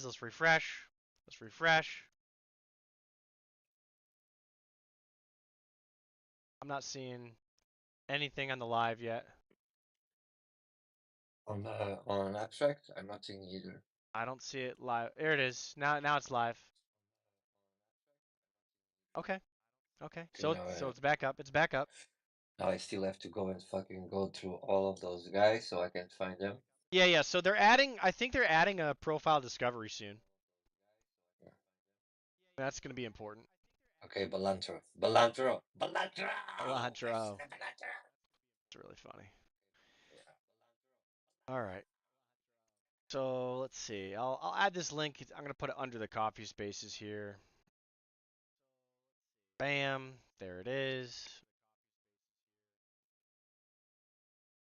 Let's refresh. Let's refresh. I'm not seeing anything on the live yet. On abstract, I'm not seeing either. I don't see it live. There it is. Now it's live. Okay. Okay. Okay, So it's back up. It's back up. now I still have to go and fucking go through all of those guys so I can find them. Yeah. So they're adding. I think they're adding a profile discovery soon. Yeah. That's gonna be important. Okay, Balantro. Cilantro. It's really funny. Yeah. All right. So let's see. I'll add this link. I'm gonna put it under the coffee spaces here. Bam. There it is.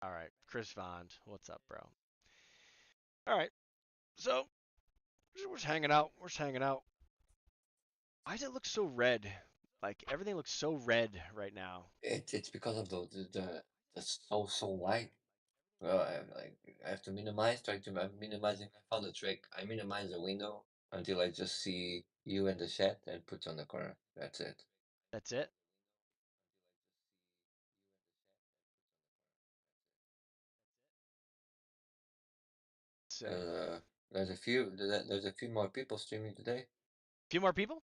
All right. Chris Vond. What's up, bro? All right. So we're just hanging out. We're just hanging out. Why does it look so red? Like everything looks so red right now. It's because of the so light. Well, I have to minimize. I'm minimizing. I found a trick. I minimize the window until I just see you and the chat and put on the corner. That's it. That's it. Let's see. There's a few more people streaming today. Few more people.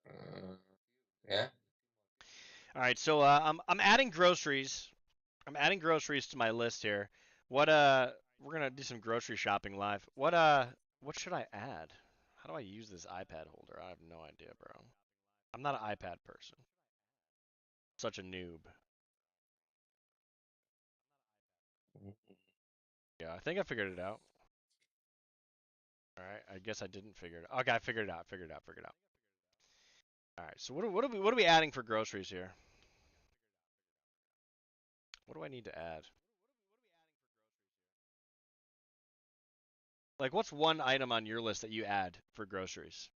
Uh, yeah. All right. So I'm adding groceries. I'm adding groceries to my list here. What we're gonna do some grocery shopping live. What should I add? How do I use this iPad holder? I have no idea, bro. I'm not an iPad person. Such a noob. Mhm. Yeah, I think I figured it out. All right, I guess I didn't figure it out. Okay, I figured it out. Figured it out. Figured it out. All right. So what are we adding for groceries here? What do I need to add? Like, what's one item on your list that you add for groceries?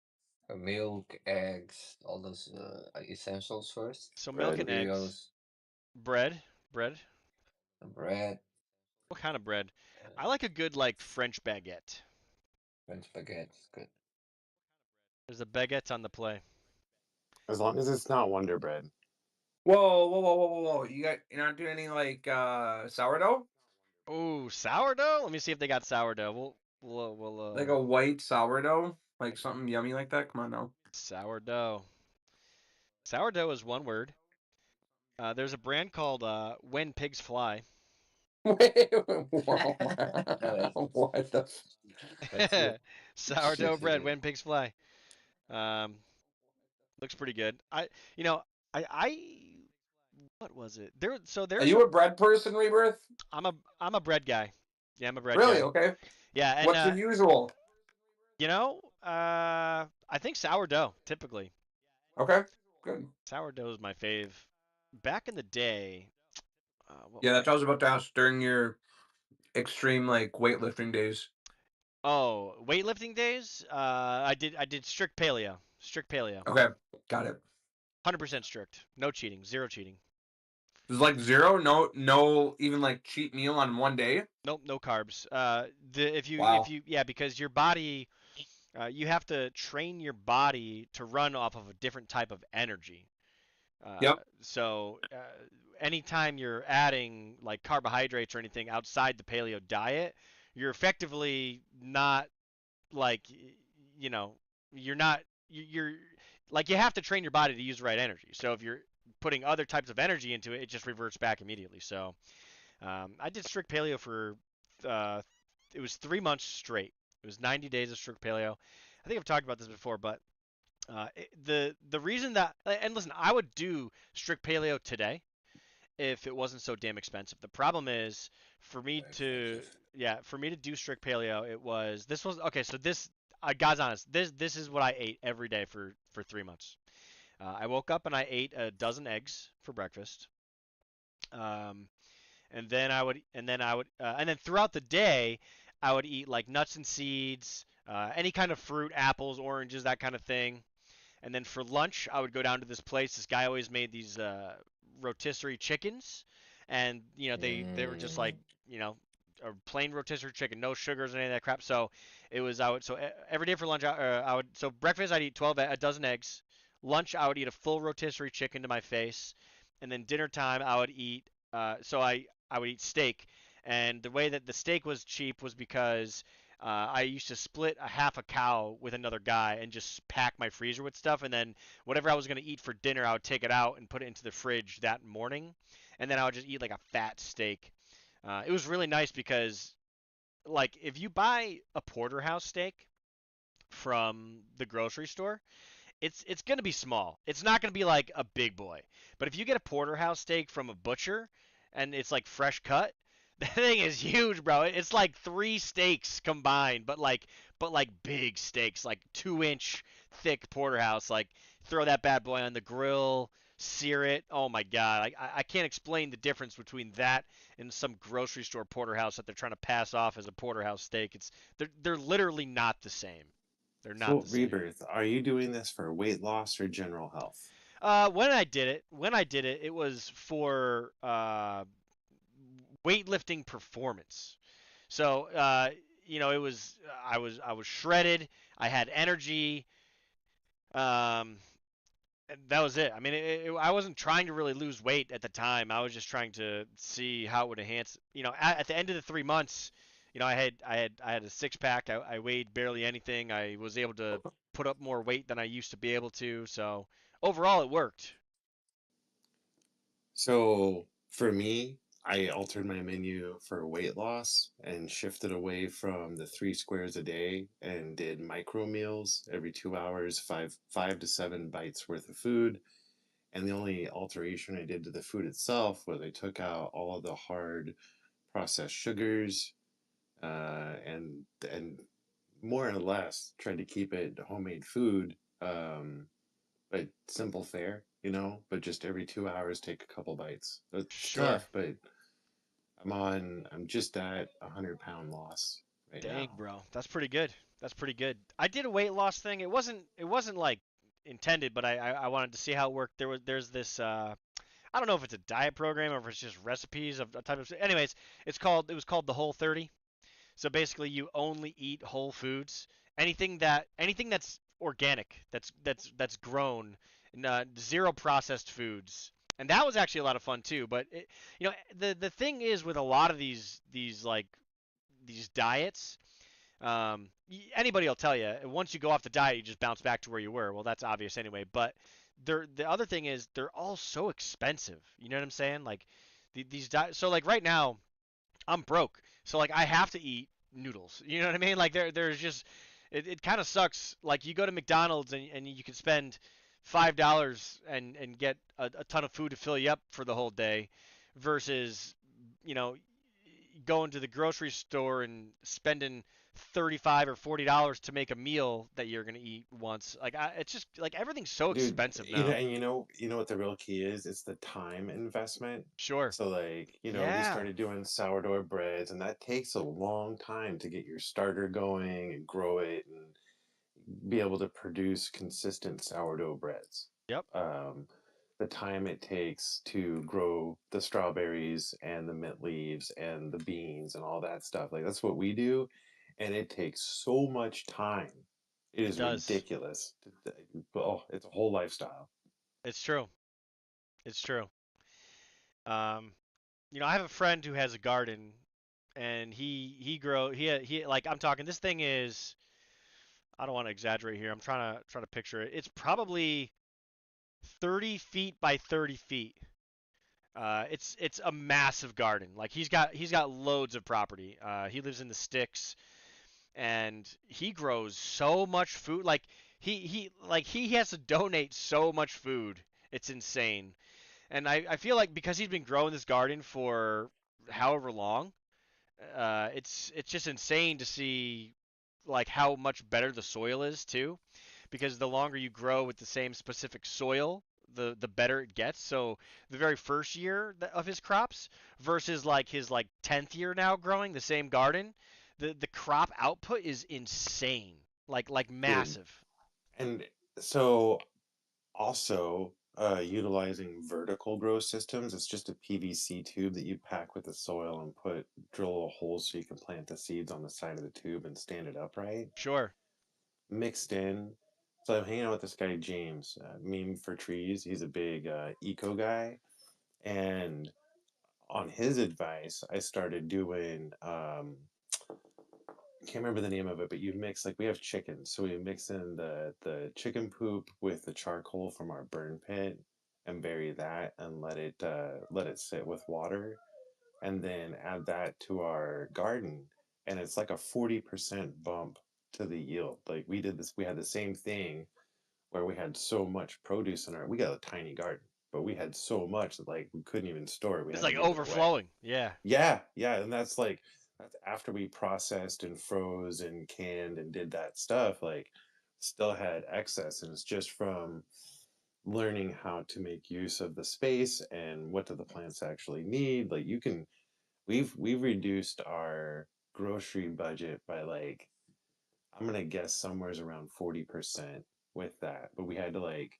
Milk, eggs, all those essentials first. So milk Bread, and eggs, cereals, bread. bread, What kind of bread? I uh, like a good like French baguette. French baguette. Good. There's a baguette on the play. As long as it's not Wonder Bread. Whoa. You're not doing any like sourdough? Ooh, sourdough. Let me see if they got sourdough. We'll Like a white sourdough? Like something yummy like that? Come on now. sourdough. Sourdough is one word. There's a brand called When Pigs Fly. Wait, Good. what the That's good. Sourdough bread, When Pigs Fly. Um, looks pretty good. You know, I, what was it? Are There's you a bread person, Rebirth? I'm a bread guy. Yeah, I'm a bread Really? guy. Okay. Yeah, and What's your usual? I think sourdough typically. Okay, good. Sourdough is my fave. Back in the day, what Yeah, was that's what I was about to ask during your extreme like weightlifting days. Oh, weightlifting days? I did strict paleo. Strict paleo. Okay, got it. 100% strict. No cheating. Zero cheating. There's like zero, no, even like cheat meal on one day. Nope, no carbs. If Wow. you yeah, because your body, you have to train your body to run off of a different type of energy. Uh, Yep. so anytime you're adding like carbohydrates or anything outside the paleo diet, you're effectively not like you know you're not you're like you have to train your body to use the right energy. So if you're putting other types of energy into it, it just reverts back immediately. So I did strict paleo for uh, it was 3 months straight. It was 90 days of strict paleo. I think I've talked about this before, but the reason that and listen, I would do strict paleo today if it wasn't so damn expensive. The problem is for me Very to expensive. yeah, for me to do strict paleo, this was okay. So this, God's honest, this is what I ate every day for 3 months. I woke up and I ate a dozen eggs for breakfast. Um, and then throughout the day, I would eat like nuts and seeds, any kind of fruit, apples, oranges, that kind of thing. And then for lunch, I would go down to this place. This guy always made these rotisserie chickens, and they were just like Mm, you know a plain rotisserie chicken, no sugars or any of that crap. So it was every day for lunch I would so breakfast I'd eat 12 a dozen eggs. Lunch I would eat a full rotisserie chicken to my face, and then dinner time I would eat I would eat steak. And the way that the steak was cheap was because I used to split a half a cow with another guy and just pack my freezer with stuff, and then whatever I was going to eat for dinner, I would take it out and put it into the fridge that morning, and then I would just eat like a fat steak. It was really nice because, like, if you buy a porterhouse steak from the grocery store, it's going to be small. It's not going to be like a big boy. But if you get a porterhouse steak from a butcher and it's like fresh cut, that thing is huge, bro. It's like three steaks combined, but like big steaks, like 2 inch thick porterhouse. Like throw that bad boy on the grill, sear it. Oh my god, I can't explain the difference between that and some grocery store porterhouse that they're trying to pass off as a porterhouse steak. They're literally not the same. They're not So, the same. Rebirth, are you doing this for weight loss or general health? When I did it, it was for weightlifting performance. So, it was I was shredded. I had energy. Um, and that was it. I mean, I wasn't trying to really lose weight at the time. I was just trying to see how it would enhance. At the end of the 3 months, I had a six pack. I weighed barely anything. I was able to put up more weight than I used to be able to. So overall, it worked. So, for me, I altered my menu for weight loss and shifted away from the 3 squares a day and did micro meals every 2 hours, five to 7 bites worth of food. And the only alteration I did to the food itself was I took out all of the hard processed sugars, and more or less tried to keep it homemade food, but simple fare, but just every 2 hours take a couple bites. It's Sure. tough, but I'm just at 100-pound loss right Dang, now. bro. That's pretty good. That's pretty good. I did a weight loss thing. It wasn't like intended, but I wanted to see how it worked. There's this I don't know if it's a diet program or if it's just recipes of a type of. Anyways, it was called the Whole 30. So basically, you only eat whole foods. Anything that's organic, that's grown, and, zero processed foods. And that was actually a lot of fun too. But the thing is with a lot of these diets, anybody will tell you once you go off the diet, you just bounce back to where you were. Well, that's obvious anyway. But the other thing is they're all so expensive. You know what I'm saying? Like these diets. So like right now, I'm broke. So like I have to eat noodles. You know what I mean? Like there's just it kind of sucks. Like you go to McDonald's and you can spend $5 and get a ton of food to fill you up for the whole day versus you know going to the grocery store and spending 35 or $40 to make a meal that you're gonna eat once. It's just like everything's so Dude, expensive now. you know what the real key is? It's the time investment. Sure. So like, we Yeah. started doing sourdough breads, and that takes a long time to get your starter going and grow it and be able to produce consistent sourdough breads. Yep. Um, the time it takes to grow the strawberries and the mint leaves and the beans and all that stuff. Like that's what we do, and it takes so much time. It It is does. ridiculous. Oh, it's a whole lifestyle. It's true. It's true. Um, I have a friend who has a garden, and he like I'm talking. This thing is I don't want to exaggerate here. I'm trying to picture it. It's probably 30 feet by 30 feet. It's a massive garden. Like he's got loads of property. He lives in the sticks, and he grows so much food. Like he has to donate so much food. It's insane. And I feel like because he's been growing this garden for however long, it's just insane to see like how much better the soil is too, because the longer you grow with the same specific soil, the better it gets. So the very first year of his crops versus like his like 10th year now growing the same garden, the crop output is insane, like Dude. massive. And so also, utilizing vertical grow systems. It's just a PVC tube that you pack with the soil and drill a hole so you can plant the seeds on the side of the tube and stand it upright. Sure. Mixed in. So I'm hanging out with this guy James, Meme for Trees. He's a big eco guy, and on his advice, I started doing. I can't remember the name of it, but you mix like we have chickens, so we mix in the chicken poop with the charcoal from our burn pit and bury that and let it sit with water, and then add that to our garden, and it's like a 40% bump to the yield. Like we had the same thing where we had so much produce we got a tiny garden, but we had so much that like we couldn't even store it. We It's had to like give it away. overflowing. Yeah. Yeah, yeah, and that's after we processed and froze and canned and did that stuff, like still had excess, and it's just from learning how to make use of the space and what do the plants actually need. Like we've reduced our grocery budget by like I'm gonna guess somewhere's around 40% with that, but we had to like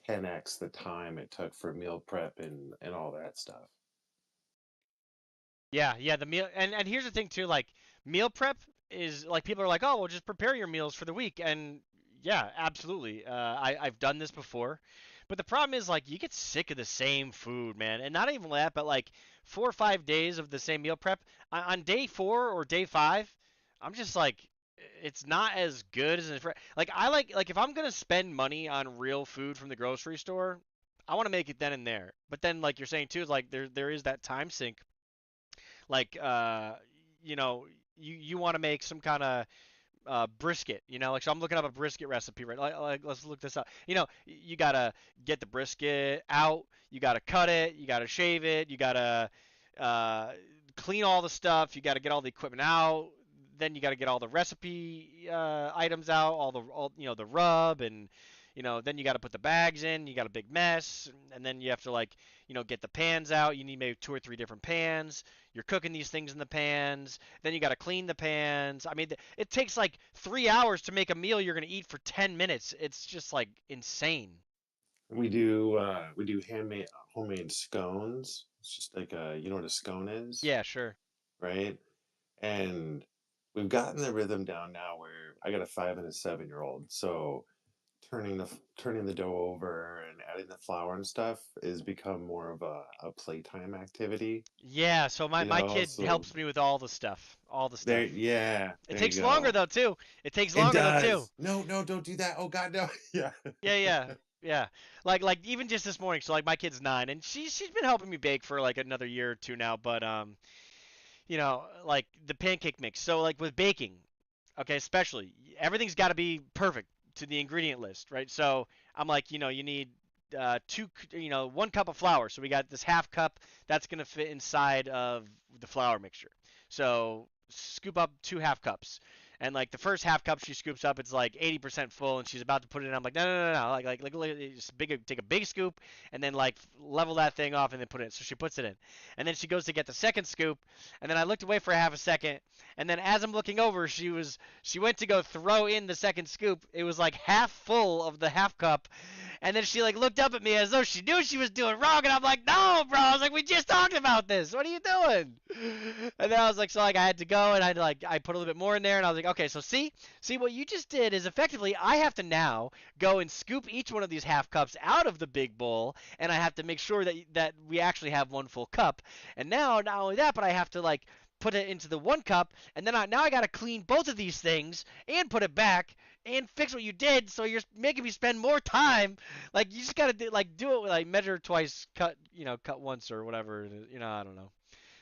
10x the time it took for meal prep and all that stuff. Yeah, yeah, the meal and here's the thing too, like meal prep is like people are like, "Oh, well just prepare your meals for the week." And yeah, absolutely. I've done this before. But the problem is like you get sick of the same food, man. And not even that, but like 4 or 5 days of the same meal prep. On day 4 or day 5, I'm just like it's not as good as like I like if I'm gonna spend money on real food from the grocery store, I want to make it then and there. But then like you're saying too, is like there is that time sink like you know you want to make some kind of brisket, like so I'm looking up a brisket recipe, right? Like let's look this up. You gotta get the brisket out, you gotta cut it, you gotta shave it, you gotta uh, clean all the stuff, you gotta get all the equipment out, then you gotta get all the recipe items out, all the rub, and then you gotta put the bags in, you got a big mess, and then you have to like get the pans out, you need maybe 2 or 3 different pans, you're cooking these things in the pans, then you got to clean the pans. I mean, it takes like 3 hours to make a meal you're going to eat for 10 minutes. It's just like insane. We do handmade homemade scones. It's just like you know what a scone is, Yeah, sure. right? And we've gotten the rhythm down now where I got a 5 and a 7-year-old, so turning the dough over and adding the flour and stuff is become more of a playtime activity. Yeah, so my kid So helps me with all the stuff. All the there, stuff. yeah, It there you takes longer go. though too. It takes It longer though too. does. No, no, don't do that. Oh God, no. Yeah. Yeah, yeah. Yeah. Like even just this morning, so like my kid's 9 and she's been helping me bake for like another year or two now, but like the pancake mix. So like with baking, okay, especially everything's got to be perfect to the ingredient list, right? So I'm like, you need 1 cup of flour. So we got this half cup that's gonna fit inside of the flour mixture. So scoop up 2 half cups. And like the first half cup she scoops up, it's like 80% full, and she's about to put it in. I'm like, no, no, no, no, just take a big scoop, and then like level that thing off, and then put it in. So she puts it in, and then she goes to get the second scoop, and then I looked away for a half a second, and then as I'm looking over, she went to go throw in the second scoop. It was like half full of the half cup, and then she like looked up at me as though she knew she was doing wrong, and I'm like, no, bro. I was like, we just talked about this. What are you doing? And then I was like, so like I had to go, and I put a little bit more in there, and I was like, okay, so see what you just did is effectively I have to now go and scoop each one of these half cups out of the big bowl, and I have to make sure that we actually have 1 full cup. And now not only that, but I have to like put it into the 1 cup, and then now I got to clean both of these things and put it back and fix what you did. So you're making me spend more time. Like you just gotta do it with like measure twice, cut once or whatever. I don't know.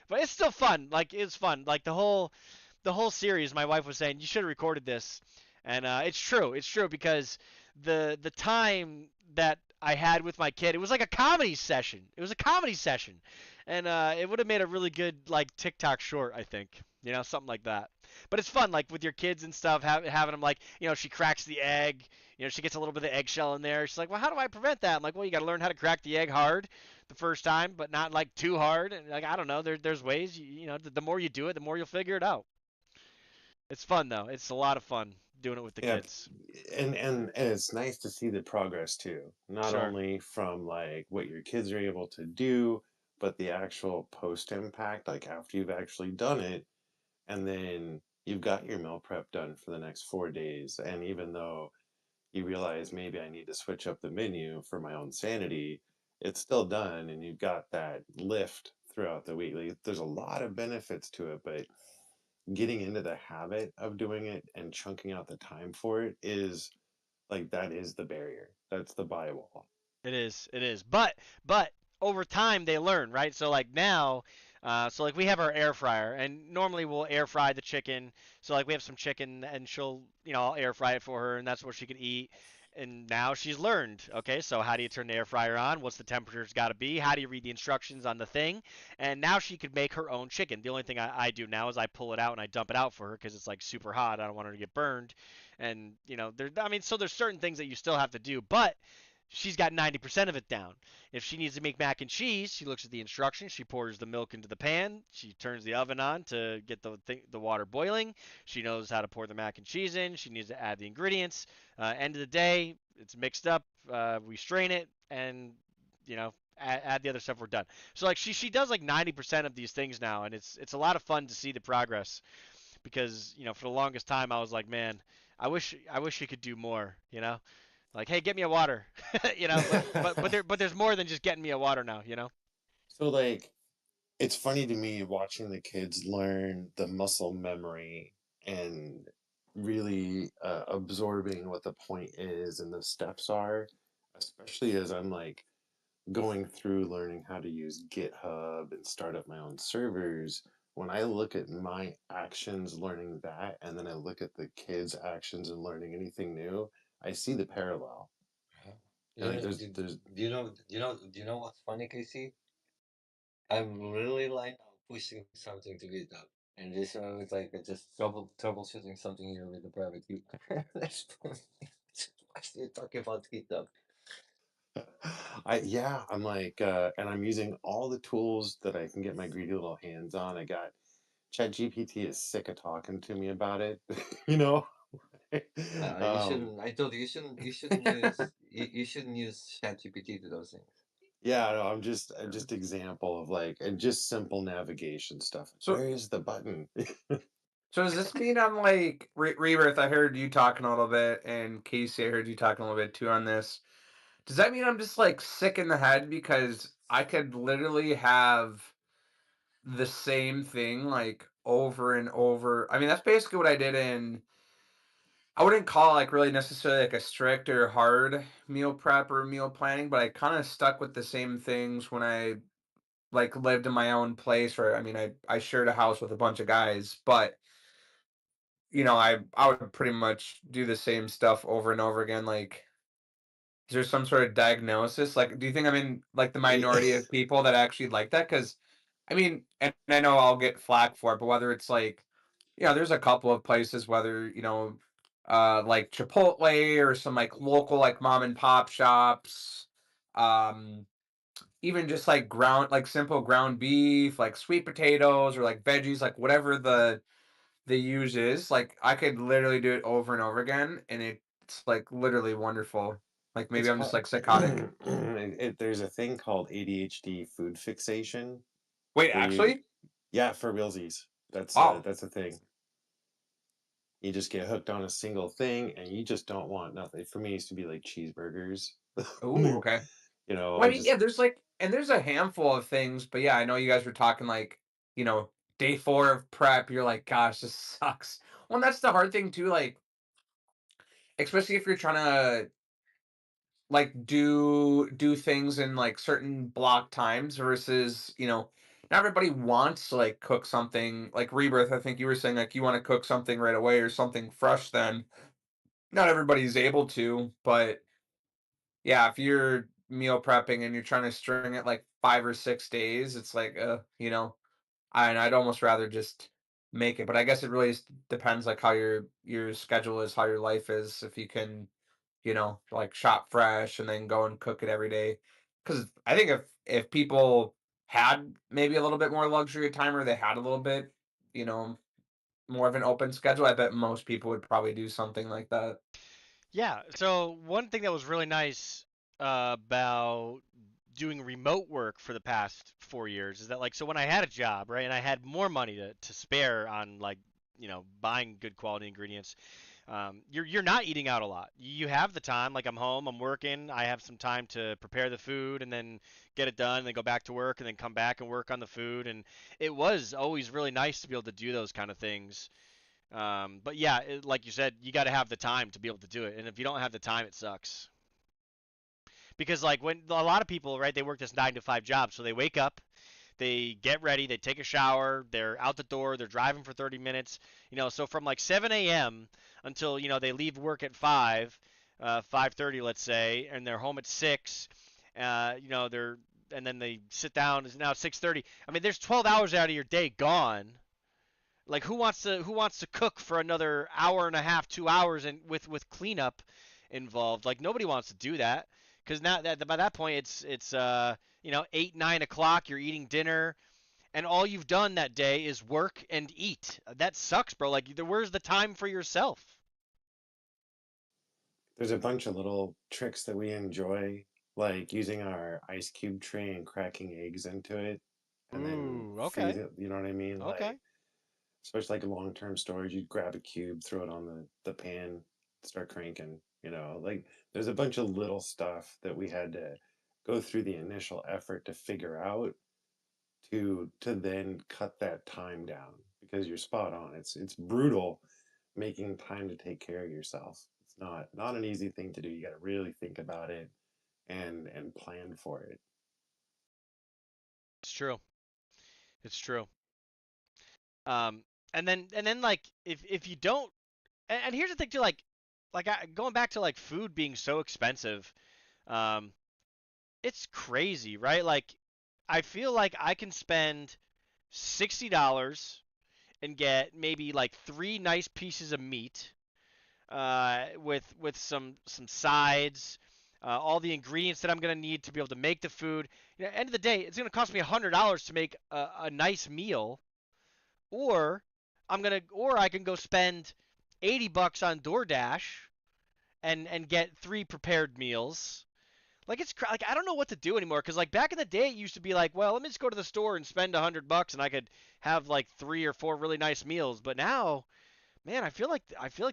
But it's still fun. Like it's fun. Like the whole series. My wife was saying you should have recorded this, and it's true. It's true because the time that I had with my kid, it was like a comedy session. It was a comedy session, and it would have made a really good like TikTok short, I think. Something like that. But it's fun, like with your kids and stuff, having them like, she cracks the egg. She gets a little bit of eggshell in there. She's like, well, how do I prevent that? I'm like, well, you got to learn how to crack the egg hard the first time, but not like too hard. And like, I don't know, there's ways. The more you do it, the more you'll figure it out. It's fun though. It's a lot of fun. doing it with the Yeah, kids. and it's nice to see the progress too. Not Sure. only from like what your kids are able to do, but the actual post impact, like after you've actually done it, and then you've got your meal prep done for the next 4 days. And even though you realize maybe I need to switch up the menu for my own sanity, it's still done, and you've got that lift throughout the week. Like, there's a lot of benefits to it, but getting into the habit of doing it and chunking out the time for it is like that is the barrier. That's the Bible. It is. It is. But over time they learn, right? So like now, so like we have our air fryer, and normally we'll air fry the chicken. So like we have some chicken, and she'll, I'll air fry it for her, and that's what she can eat. And now she's learned. Okay, so how do you turn the air fryer on? What's the temperature's got to be? How do you read the instructions on the thing? And now she could make her own chicken. The only thing I do now is I pull it out and I dump it out for her because it's like super hot. I don't want her to get burned. And I mean, so there's certain things that you still have to do, but she's got 90% of it down. If she needs to make mac and cheese, she looks at the instructions. She pours the milk into the pan. She turns the oven on to get the water boiling. She knows how to pour the mac and cheese in. She needs to add the ingredients. End of the day, it's mixed up. We strain it, and add the other stuff. We're done. So like she does like 90% of these things now, and it's a lot of fun to see the progress because for the longest time I was like, man, I wish she could do more. Like, hey, get me a water, but there's more than just getting me a water now. So like it's funny to me watching the kids learn the muscle memory and really absorbing what the point is and the steps are, especially as I'm like going through learning how to use GitHub and start up my own servers. When I look at my actions learning that, and then I look at the kids' actions and learning anything new, I see the parallel. Uh, And like there's do you know what's funny, Casey? I'm really like pushing something to GitHub. And this one was like just troubleshooting something here with the private key. That's funny. Why are you talking about GitHub? I'm like and I'm using all the tools that I can get my greedy little hands on. I got ChatGPT is sick of talking to me about it, you know. You um shouldn't. I told you you shouldn't use ChatGPT to those things. yeah, no, I'm just example of like and just simple navigation stuff. So, Where is the button? so does this mean I'm like Rebirth? I heard you talking a little bit, and Casey, I heard you talking a little bit too on this. Does that mean I'm just like sick in the head because I could literally have the same thing like over and over? I mean, that's basically what I did in. I wouldn't call it like really necessarily like a strict or hard meal prep or meal planning, but I kind of stuck with the same things when I like lived in my own place. Or I mean, I shared a house with a bunch of guys, but I would pretty much do the same stuff over and over again. Like, is there some sort of diagnosis? Like, do you think I'm in like the minority of people that actually like that? Because I mean, and I know I'll get flack for it, but whether it's like, there's a couple of places, whether, like Chipotle or some like local like mom and pop shops, um, even just like like simple ground beef, like sweet potatoes or like veggies, like whatever the use is, like I could literally do it over and over again, and it's like literally wonderful. Like maybe It's I'm just called like psychotic. there's a thing called ADHD food fixation Wait, where you actually? yeah, for realsies. Oh, That's a thing. You just get hooked on a single thing and you just don't want nothing. For me, it used to be like cheeseburgers. ooh, okay. Well, I I mean, just yeah, there's a handful of things, but yeah, I know you guys were talking like, day 4 of prep, you're like, gosh, this sucks. Well, and that's the hard thing too, like, especially if you're trying to like do things in like certain block times versus, not everybody wants to like cook something like Rebirth. I think you were saying like you want to cook something right away or something fresh then. Not everybody's able to, but yeah, if you're meal prepping and you're trying to string it like 5 or 6 days, it's like, and I'd almost rather just make it. But I guess it really just depends like how your schedule is, how your life is. If you can, like shop fresh and then go and cook it every day. Because I think if people had maybe a little bit more luxury of time or they had a little bit, you know, more of an open schedule. I bet most people would probably do something like that. Yeah. So one thing that was really nice about doing remote work for the past 4 years is that like so when I had a job, right, and I had more money to spare on like buying good quality ingredients, you're not eating out a lot. You have the time. Like I'm home, I'm working. I have some time to prepare the food and then get it done, and then go back to work, and then come back and work on the food. And it was always really nice to be able to do those kind of things. But yeah, like you said, you got to have the time to be able to do it. And if you don't have the time, it sucks. Because like when a lot of people, right, they work this 9 to 5 job, so they wake up, they get ready, they take a shower, they're out the door, they're driving for 30 minutes. So from like 7 a.m. until they leave work at 5:30, let's say, and they're home at 6. They're and then they sit down. It's now 6:30. I mean, there's 12 hours out of your day gone. Like who wants to cook for another hour and a half, 2 hours, and with cleanup involved? Like nobody wants to do that because now that by that point it's 8 9 o'clock. You're eating dinner, and all you've done that day is work and eat. That sucks, bro. Like where's the time for yourself? There's a bunch of little tricks that we enjoy, like using our ice cube tray and cracking eggs into it, and then Ooh, freeze okay, it. You know what I mean? okay. Like, especially like long-term storage, you'd grab a cube, throw it on the pan, start cranking. Like there's a bunch of little stuff that we had to go through the initial effort to figure out to then cut that time down because you're spot on. It's brutal making time to take care of yourself. It's not an easy thing to do. You got to really think about it and plan for it. It's true. It's true. Um, and then like if you don't, and here's the thing too, going back to like food being so expensive, um, it's crazy, right? Like I feel like I can spend $60 and get maybe like three nice pieces of meat, with some sides, all the ingredients that I'm gonna need to be able to make the food. End of the day, it's gonna cost me $100 to make a nice meal, or I can go spend $80 on DoorDash and get three prepared meals. Like like I don't know what to do anymore because like back in the day it used to be like, well, let me just go to the store and spend $100 and I could have like 3 or 4 really nice meals. But now, man, I feel like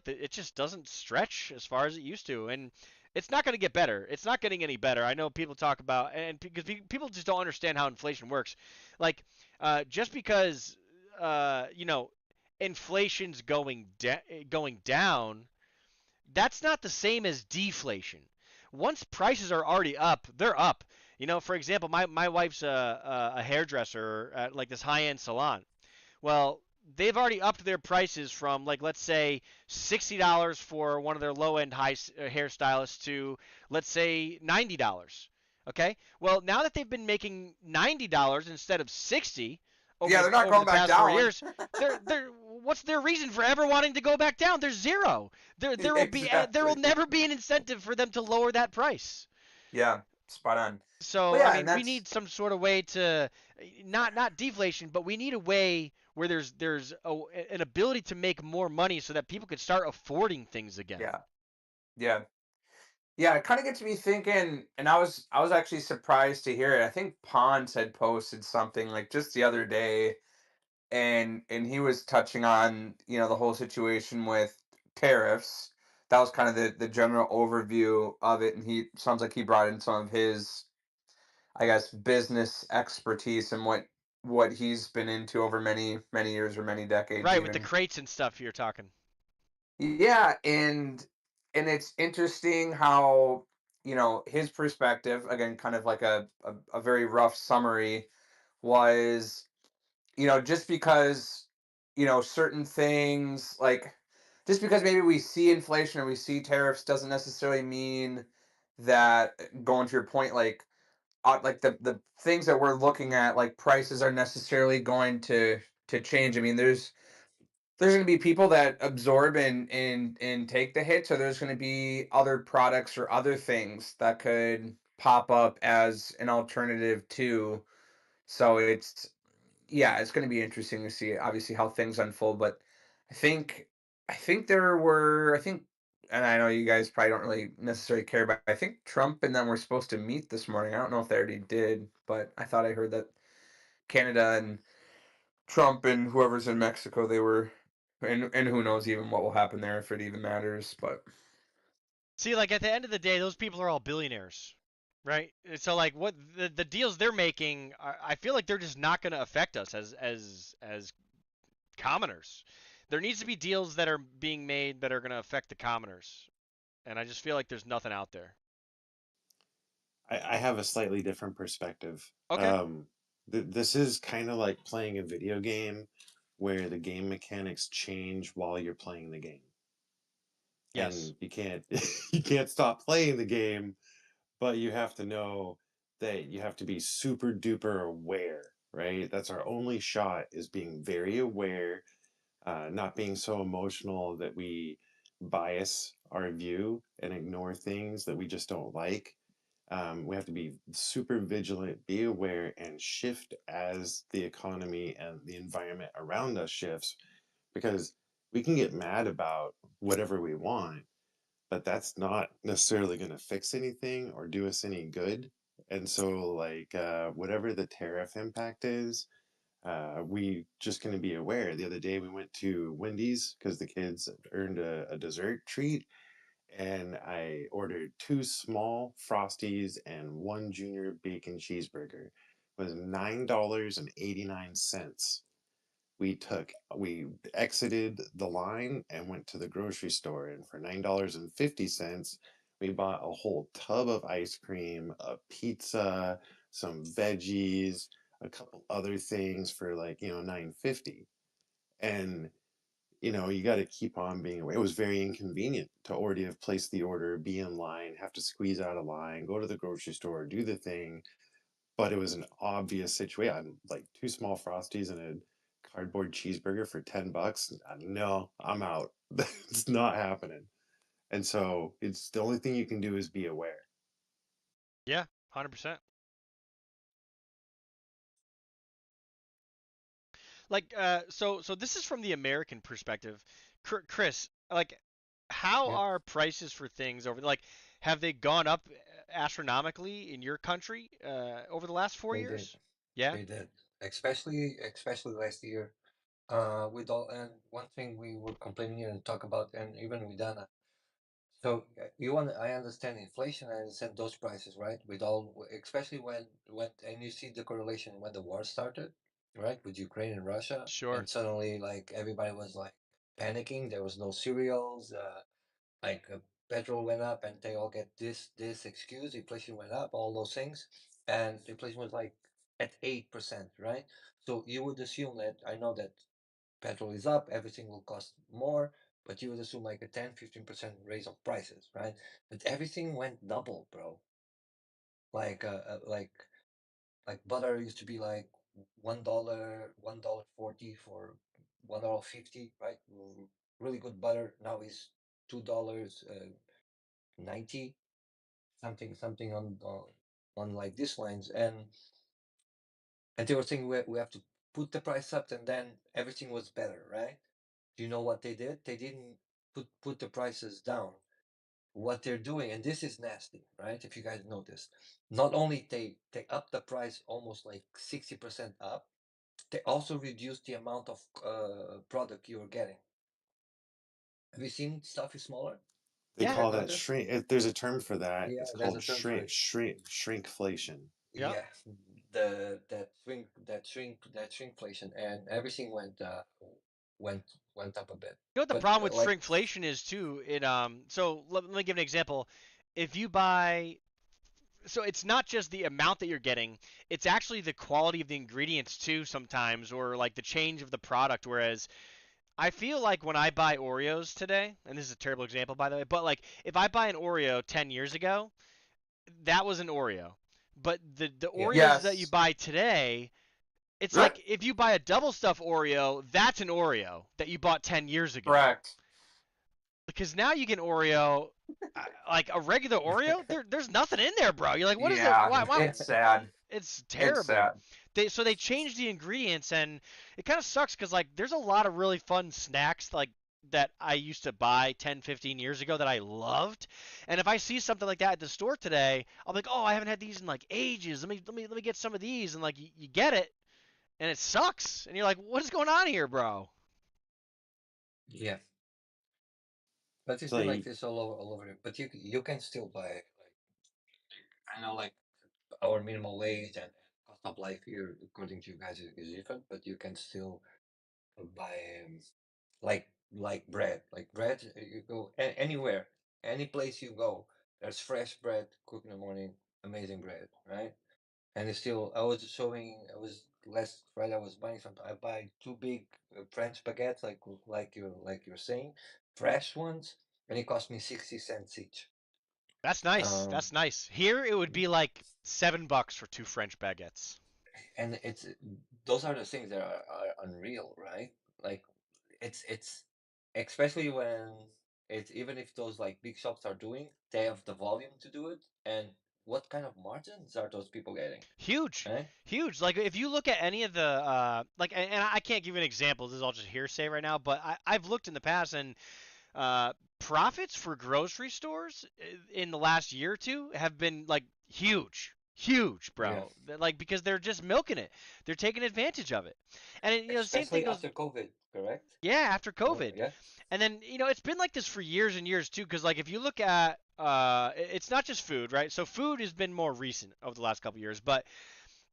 it just doesn't stretch as far as it used to, and it's not going to get better. It's not getting any better. I know people talk about, and because people just don't understand how inflation works. Like just because uh, you know inflation's going down, that's not the same as deflation. Once prices are already up, they're up. For example, my wife's a hairdresser at like this high-end salon. Well, they've already upped their prices from like let's say $60 for one of their low-end hairstylists to let's say $90. Okay? Well, now that they've been making $90 instead of 60 over Yeah, the they're not over going the back past 4 down. years, they're what's their reason for ever wanting to go back down? There's zero. There will Exactly. never be an incentive for them to lower that price. Yeah, spot on. But So, I yeah, and mean, we that's need some sort of way to not deflation, but we need a way where an ability to make more money so that people could start affording things again. yeah, yeah. Yeah, it kind of gets me thinking, and I was actually surprised to hear it. I think Pons had posted something like just the other day, and he was touching on the whole situation with tariffs. That was kind of the general overview of it, and he sounds like he brought in some of his, I guess, business expertise and what he's been into over many many years or many decades Right, with the even. crates and stuff you're talking. Yeah, and it's interesting how, his perspective, again, kind of like a very rough summary, was, just because, certain things like just because maybe we see inflation or we see tariffs doesn't necessarily mean that, going to your point, like the things that we're looking at, like prices are necessarily going to change. I mean, there's going to be people that absorb and take the hit, so there's going to be other products or other things that could pop up as an alternative too. So it's, yeah, it's going to be interesting to see obviously how things unfold. But I think there were and I know you guys probably don't really necessarily care, but I think Trump and them were supposed to meet this morning. I don't know if they already did, but I thought I heard that Canada and Trump and whoever's in Mexico, they were, and who knows even what will happen there if it even matters. But See, like at the end of the day, those people are all billionaires, right? So like what the deals they're making, I feel like they're just not going to affect us as commoners. There needs to be deals that are being made that are going to affect the commoners, and I just feel like there's nothing out there. I have a slightly different perspective. Okay. This is kind of like playing a video game where the game mechanics change while you're playing the game. Yes. And you can't you can't stop playing the game, but you have to know that you have to be super duper aware, right? That's our only shot, is being very aware, not being so emotional that we bias our view and ignore things that we just don't like. We have to be super vigilant, be aware, and shift as the economy and the environment around us shifts, because we can get mad about whatever we want, but that's not necessarily going to fix anything or do us any good. And so, like, whatever the tariff impact is, we just going to be aware. The other day, we went to Wendy's because the kids earned a dessert treat, and I ordered 2 small Frosties and 1 junior bacon cheeseburger. It was $9.89. We exited the line and went to the grocery store, and for $9.50 we bought a whole tub of ice cream, a pizza, some veggies, a couple other things for like, $9.50. And you got to keep on being aware. It was very inconvenient to already have placed the order, be in line, have to squeeze out a line, go to the grocery store, do the thing. But it was an obvious situation. Like 2 small Frosties and a cardboard cheeseburger for $10. No, I'm out. It's not happening. And so it's the only thing you can do is be aware. Yeah, 100%. Like so this is from the American perspective. Chris, like how Yeah, are prices for things over like have they gone up astronomically in your country over the last 4 they did. years? Yeah, They did. Especially last year. With all, and one thing we were complaining and talk about, and even with Dana. So I understand inflation. I understand those prices, right? With all, especially and you see the correlation when the war started, right, with Ukraine and Russia, sure. and suddenly like everybody was like panicking. There was no cereals. Like petrol went up, and they all get this excuse. Inflation went up, all those things, and inflation was like at 8%, right? So you would assume that I know that petrol is up, everything will cost more, but you would assume like a 10-15% raise of prices, right? But everything went double, bro. Like like butter used to be like $1.40 for $1.50, right? Really good butter now is $2.90, something on like these lines, and they were saying we have to put the price up, and then everything was better, right? Do you know what they did? They didn't put the prices down. What they're doing, and this is nasty, right? If you guys noticed, not only they up the price almost like 60% up, they also reduce the amount of product you're getting. Have you seen stuff is smaller? They Have you Yeah. guys call that noticed? shrink. There's a term for that. Yeah, It's there's a called term for it. shrinkflation. Yep. Yeah, that shrinkflation, and everything went went up a bit. You know what the But problem with like, shrinkflation is too? So let me give an example. If you buy so it's not just the amount that you're getting, it's actually the quality of the ingredients too sometimes or like the change of the product whereas I feel like when I buy Oreos today, and this is a terrible example by the way, but like if I buy an Oreo 10 years ago, that was an Oreo. But the yeah, Oreos that you yes, buy today, it's right, like if you buy a double stuff Oreo, that's an Oreo that you bought 10 years ago. correct. Because now you get an Oreo, like a regular Oreo, there's nothing in there, bro. You're like, what is it? Yeah, Why? it's sad. It's It's terrible. sad. They changed the ingredients, and it kind of sucks because like there's a lot of really fun snacks like that I used to buy 10, 15 years ago that I loved. And if I see something like that at the store today, I'll be like, "Oh, I haven't had these in like ages. Let me get some of these." And like you get it, and it sucks. And you're like, "What is going on here, bro?" Yeah, but it's So been like like, this all over. But you can still buy like I know like our minimum wage and cost of life here, according to you guys, is different. But you can still buy like bread. Like bread, you go anywhere, any place you go, there's fresh bread cooked in the morning, amazing bread, right? And it's still, I was showing, I was last Friday, I was buying something. I buy two big French baguettes, like you're saying, fresh ones, and it cost me 60 cents each. That's nice. Um, That's nice. Here it would be like $7 for two French baguettes. and it's those are the things that are unreal, right? Like it's especially when it's even if those like big shops are doing, they have the volume to do it, and what kind of margins are those people getting, Huge, right? huge. Like if you look at any of the like, and I can't give you an example. This is all just hearsay right now. But I've looked in the past, and profits for grocery stores in the last year or two have been like huge, huge, Yeah. bro. Like because they're just milking it. They're taking advantage of it. And the same thing Especially goes, after COVID, correct? yeah, after Or COVID. yeah, And then it's been like this for years and years too. Because like if you look at it's not just food, right? So food has been more recent over the last couple years, but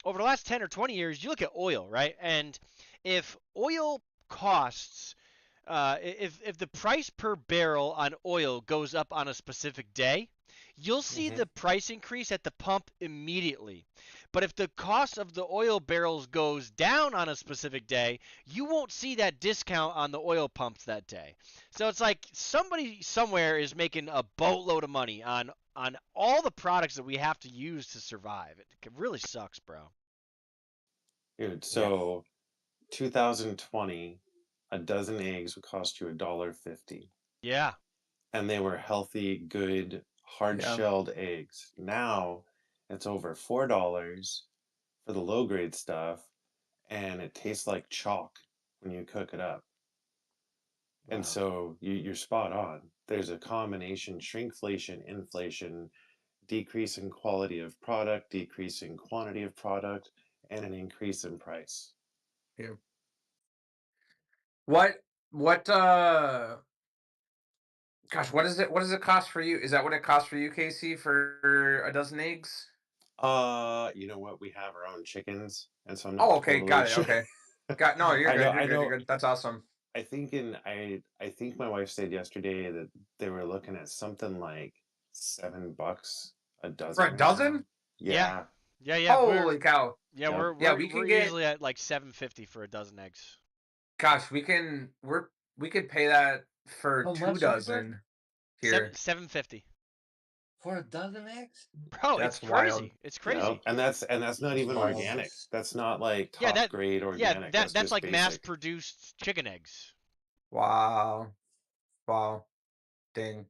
over the last 10 or 20 years, you look at oil, right? And if oil costs, if the price per barrel on oil goes up on a specific day, you'll see mm-hmm. the price increase at the pump immediately. But if the cost of the oil barrels goes down on a specific day, you won't see that discount on the oil pumps that day. So it's like somebody somewhere is making a boatload of money on all the products that we have to use to survive. It really sucks, bro. dude, Yeah. so 2020, a dozen eggs would cost you $1.50, Yeah. and they were healthy, good, Yeah. hard-shelled eggs. Now it's over $4 for the low-grade stuff, and it tastes like chalk when you cook it up. And Wow. so you're spot on. There's a combination shrinkflation, inflation, decrease in quality of product, decrease in quantity of product, and an increase in price. Yeah. What gosh, what does it cost for you? Is that what it costs for you, Casey, for a dozen eggs? You know what? We have our own chickens, and so I'm Oh, not okay, totally got it. sure. Okay. Got no, you're I know, good. You're I good. know. You're good. That's awesome. I think my wife said yesterday that they were looking at something like $7 a For dozen a right now. dozen? Yeah. Yeah. Yeah, yeah. Holy cow. Yeah, Yep. we're Yeah, we're we can we're get usually at like 750 for a dozen eggs. gosh, we could pay that for How two much, Albert? dozen Seven here. 750. For a dozen eggs? Bro, it's That's wild. crazy. It's Yep. crazy. And that's not even Wow. organic. That's not like Yeah, top grade yeah, organic. that That's that's just like mass basic. produced chicken eggs. Wow. Wow. Dang.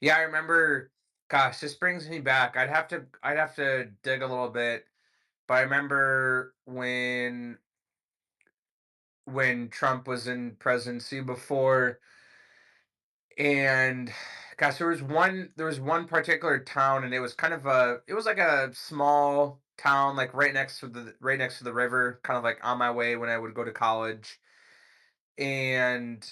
Yeah, I remember gosh, this brings me back. I'd have to dig a little bit, but I remember when Trump was in presidency before, and gosh, there was one particular town, and it was like a small town, like right next to the river, kind of like on my way when I would go to college. And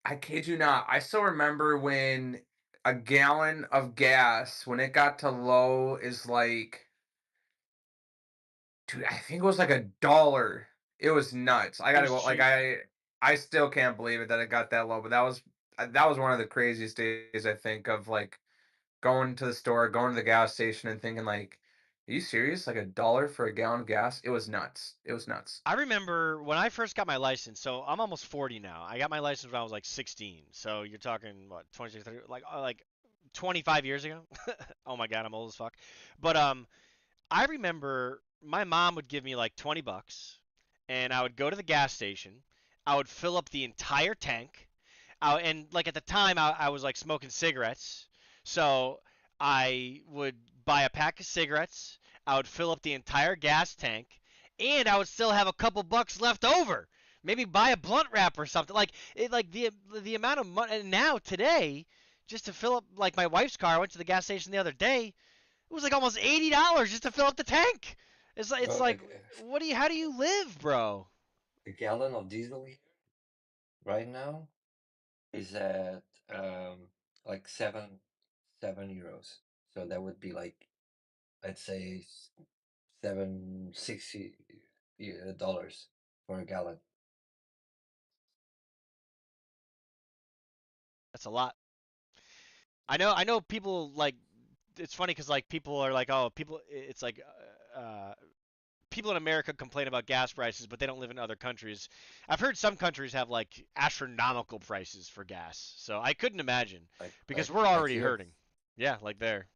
I kid you not, I still remember when a gallon of gas, when it got to low, is like, dude, I think it was like $1. It was nuts. I It gotta was go. Like cheap. I still can't believe it that it got that low. But that was one of the craziest days I think of, like going to the store, going to the gas station, and thinking like, "Are you serious? Like $1 for a gallon of gas?" It was nuts. It was nuts. I remember when I first got my license. So I'm almost 40 now. I got my license when I was like 16. So you're talking what 26, 30, like 25 years ago. Oh my god, I'm old as fuck. But I remember my mom would give me like 20 bucks, and I would go to the gas station. I would fill up the entire tank. And like at the time, I was like smoking cigarettes, so I would buy a pack of cigarettes. I would fill up the entire gas tank, and I would still have a couple bucks left over. Maybe buy a blunt wrap or something. Like the amount of money. And now today, just to fill up like my wife's car, I went to the gas station the other day. It was like almost $80 just to fill up the tank. It's Bro, like what do you how do you live, bro? a gallon of diesel here right now is at like €7. So that would be like, let's say, $760 for a gallon. That's a lot. I know people like it's funny because like people are like oh people it's like people in America complain about gas prices, but they don't live in other countries. I've heard some countries have like astronomical prices for gas, so I couldn't imagine Like because like we're like already here. hurting. Yeah, like there.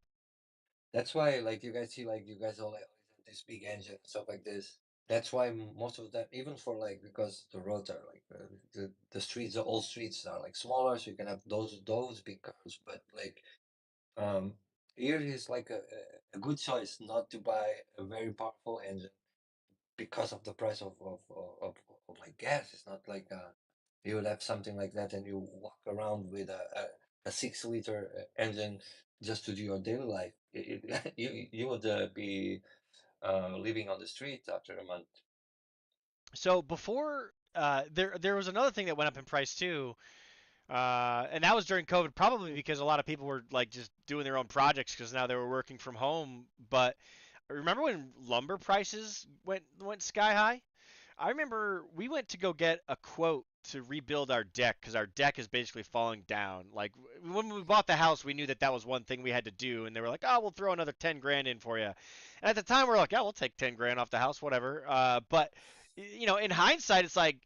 That's why, like, you guys see, like, you guys always have this big engine and stuff like this. That's why most of them, even for like, because the roads are like the streets, the old streets are like smaller, so you can have those big cars. But like, um, here is like a good choice not to buy a very powerful engine because of the price of like gas. It's not like you would have something like that and you walk around with a 6 liter engine just to do your daily life. You would be living on the street after a month. So before there was another thing that went up in price too, and that was during COVID, probably because a lot of people were like just doing their own projects because now they were working from home. But remember when lumber prices went sky high? I remember we went to go get a quote to rebuild our deck because our deck is basically falling down. Like when we bought the house, we knew that that was one thing we had to do, and they were like, "Oh, we'll throw another 10 grand in for you." And at the time, we are like, "Yeah, we'll take 10 grand off the house, whatever." But in hindsight, it's like,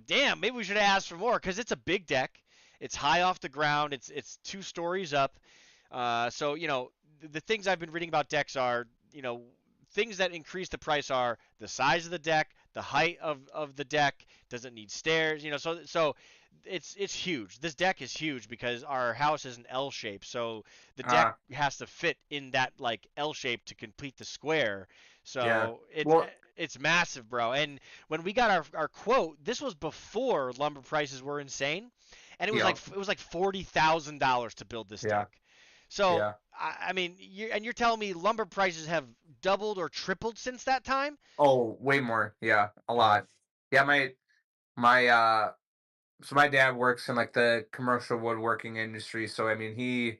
damn, maybe we should have asked for more because it's a big deck. It's high off the ground. It's 2 stories up. So the things I've been reading about decks are things that increase the price are the size of the deck, the height of the deck, does it need stairs, so it's huge. This deck is huge because our house is an L shape, so the deck Ah, has to fit in that like L shape to complete the square. yeah. So it's Well, it's massive, bro. And when we got our quote, this was before lumber prices were insane, and yeah, it was like $40,000 to build this yeah, deck. So yeah. I mean, you're telling me lumber prices have doubled or tripled since that time? Oh, way more. Yeah, a Yeah. lot. Yeah, my so my dad works in like the commercial woodworking industry, so I mean he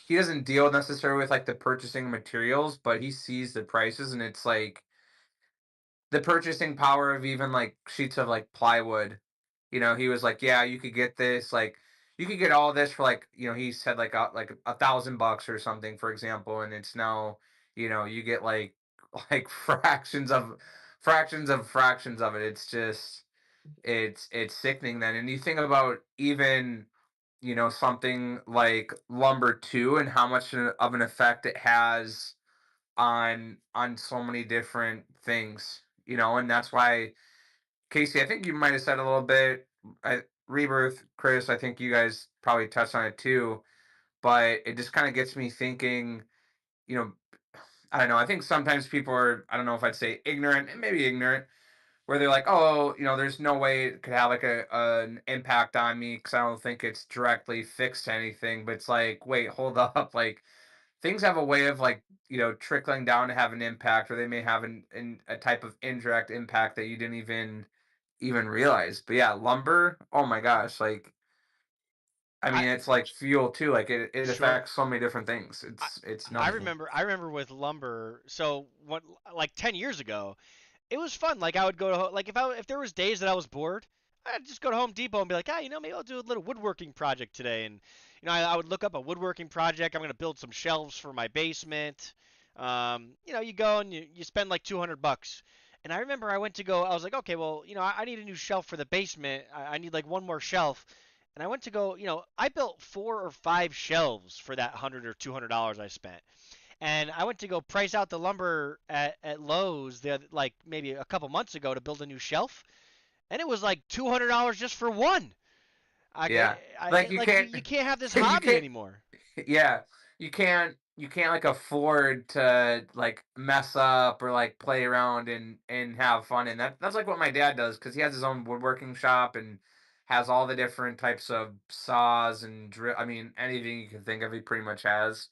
doesn't deal necessarily with like the purchasing materials, but he sees the prices and it's like the purchasing power of even like sheets of like plywood. He was like, yeah, you could get this, like you could get all this for like, he said like $1,000 or something, for example, and it's now, you get like fractions of it. It's just it's sickening then. And you think about even, something like lumber too and how much of an effect it has on so many different things, and that's why Casey, I think you might have said a little bit. Rebirth, Chris, I think you guys probably touched on it too, but it just kind of gets me thinking. You know, I don't know. I think sometimes people are, I don't know if I'd say ignorant, and maybe ignorant, where they're like, oh, there's no way it could have like an impact on me because I don't think it's directly fixed anything. But it's like, wait, hold up, like things have a way of like trickling down to have an impact, or they may have a type of indirect impact that you didn't even realize. But yeah, lumber, oh my gosh, like I I mean it's like fuel too, like it Sure. affects so many different things. I It's I nuts. remember with lumber. So what like 10 years ago, it was fun. Like I would go to like if there was days that I was bored, I'd just go to Home Depot and be like, maybe I'll do a little woodworking project today. And I would look up a woodworking project. I'm gonna build some shelves for my basement. You go and you spend like $200. And I remember I went to go. I was like, okay, well, I need a new shelf for the basement. I need like one more shelf. And I went to go. I built 4 or 5 shelves for that $100 or $200 I spent. And I went to go price out the lumber at Lowe's like maybe a couple months ago to build a new shelf, and it was like $200 just for one. Yeah. I Like you like can't you can't have this you hobby can't anymore. yeah, you can't you can't like afford to like mess up or like play around and have fun, and that's like what my dad does because he has his own woodworking shop and has all the different types of saws and drill. I mean, anything you can think of, he pretty much has.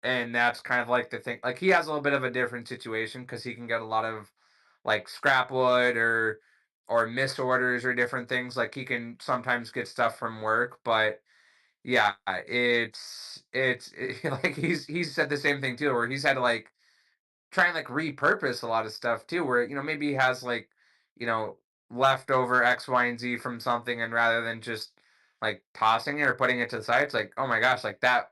And that's kind of like the thing. Like he has a little bit of a different situation because he can get a lot of like scrap wood or misorders or different things. Like he can sometimes get stuff from work, but yeah, like he's said the same thing too, where he's had to like try and like repurpose a lot of stuff too, where maybe he has like you know leftover X, Y, and Z from something, and rather than just like tossing it or putting it to the side, it's like oh my gosh, like that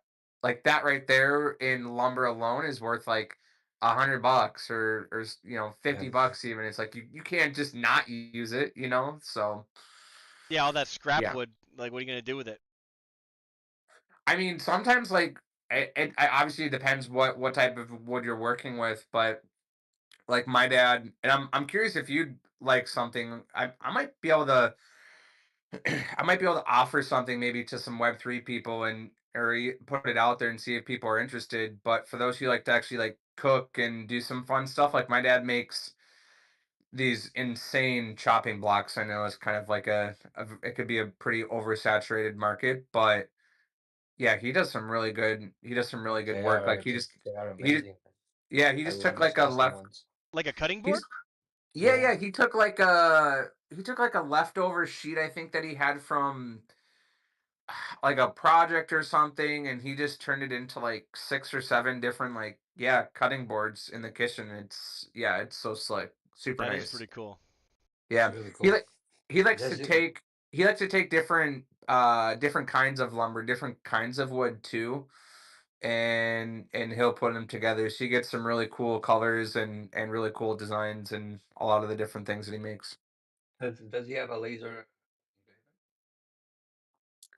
right there in lumber alone is worth like $100 or Yeah, $50 even. It's like you can't just not use it, so Yeah, all that scrap yeah. wood. Like, what are you gonna do with it? I mean, sometimes like it obviously depends what type of wood you're working with, but like my dad, and I'm curious if you'd like something. I might be able to I might be able to offer something maybe to some Web3 people and or put it out there and see if people are interested. But for those who like to actually like cook and do some fun stuff, like my dad makes these insane chopping blocks. I know it's kind of like it could be a pretty oversaturated market, but yeah, he does some really good work. Like they are he amazing. yeah, he I just love took those like a custom left ones. Like a cutting board? he's yeah, Yeah, yeah, he took like a leftover sheet I think that he had from like a project or something, and he just turned it into like 6 or 7 different like yeah, cutting boards in the kitchen. It's so slick. Super That is nice. pretty cool. it's Yeah. really He cool. like he likes to Does it? take different different kinds of lumber, different kinds of wood too, and he'll put them together. So you get some really cool colors and really cool designs and a lot of the different things that he makes. Does he have a laser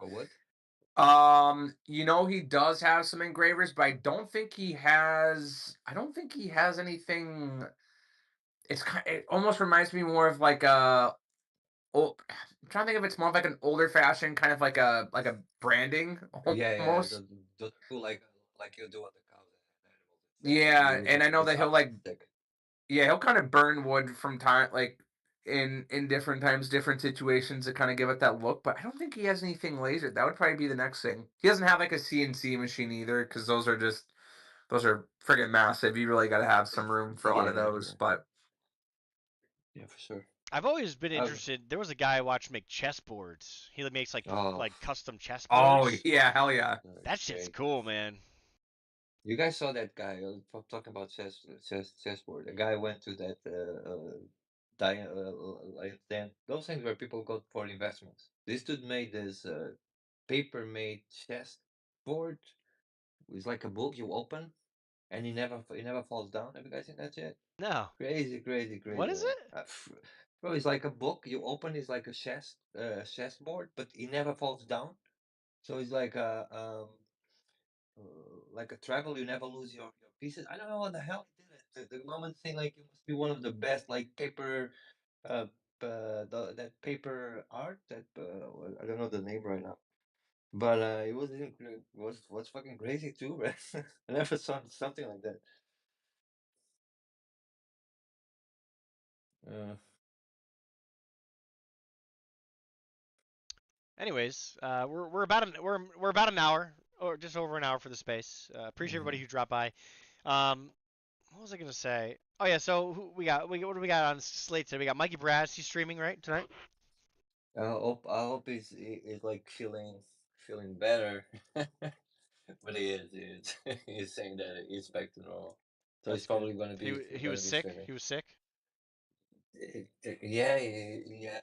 or what? He does have some engravers, but I don't think he has anything. It almost reminds me more of like a I'm trying to think if it's more of like an older fashioned kind of like a branding Yeah, yeah. almost. Those are cool, like you do on the cows and animals and stuff. Yeah, You and put I know the that he'll top like stick. yeah, he'll kind of burn wood from time like in different times, different situations to kind of give it that look, but I don't think he has anything lasered. That would probably be the next thing. He doesn't have like a CNC machine either, because those are friggin' massive. You really got to have some room for a lot of Yeah, those. But yeah, for sure. I've always been Um, interested. There was a guy I watched make chessboards. He makes oh, like custom oh chessboards. yeah, hell yeah. That it's shit's great. cool, man. You guys saw that guy talking about chessboard. A guy went to that like then those things where people go for investments. This dude made this paper-made chess board. It's like a book you open and it never falls down. Have you guys seen that yet? No. Crazy, crazy, What crazy, is man. it? Bro, it's like a book you open. It's like a chess board, but it never falls down. So it's like a travel. You never lose your pieces. I don't know what the hell he did it. The moment thing like it must be one of the best like paper, uh, that paper art that I don't know the name right now. But it was fucking crazy too, man. I never saw something like that. Uh, Anyways, we're about an hour or just over an hour for the space. Appreciate everybody mhm. who dropped by. What was I gonna say? Oh yeah, so what do we got on slate today? We got Mikey Brass. He's streaming right tonight. I hope he's like feeling better. But he is. He is. He's saying that he's back to normal. So he's That's good. probably gonna be He was gonna be sick. streaming. He was sick. Yeah, he had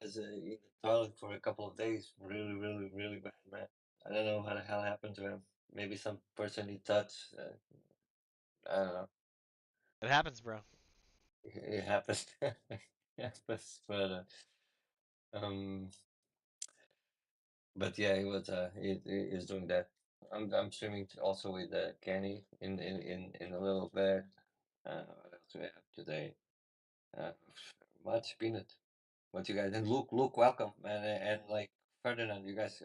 was in the toilet for a couple of days. Really, really, really bad, man. I don't know how the hell happened to him. Maybe some person he touched. I don't know. It happens, bro. It happens. It happens, um, but yeah, he is doing that. I'm streaming also with Kenny in a little bit. What else do we have today? Uh, much peanut. What you guys and Luke, welcome, and like Ferdinand, you guys,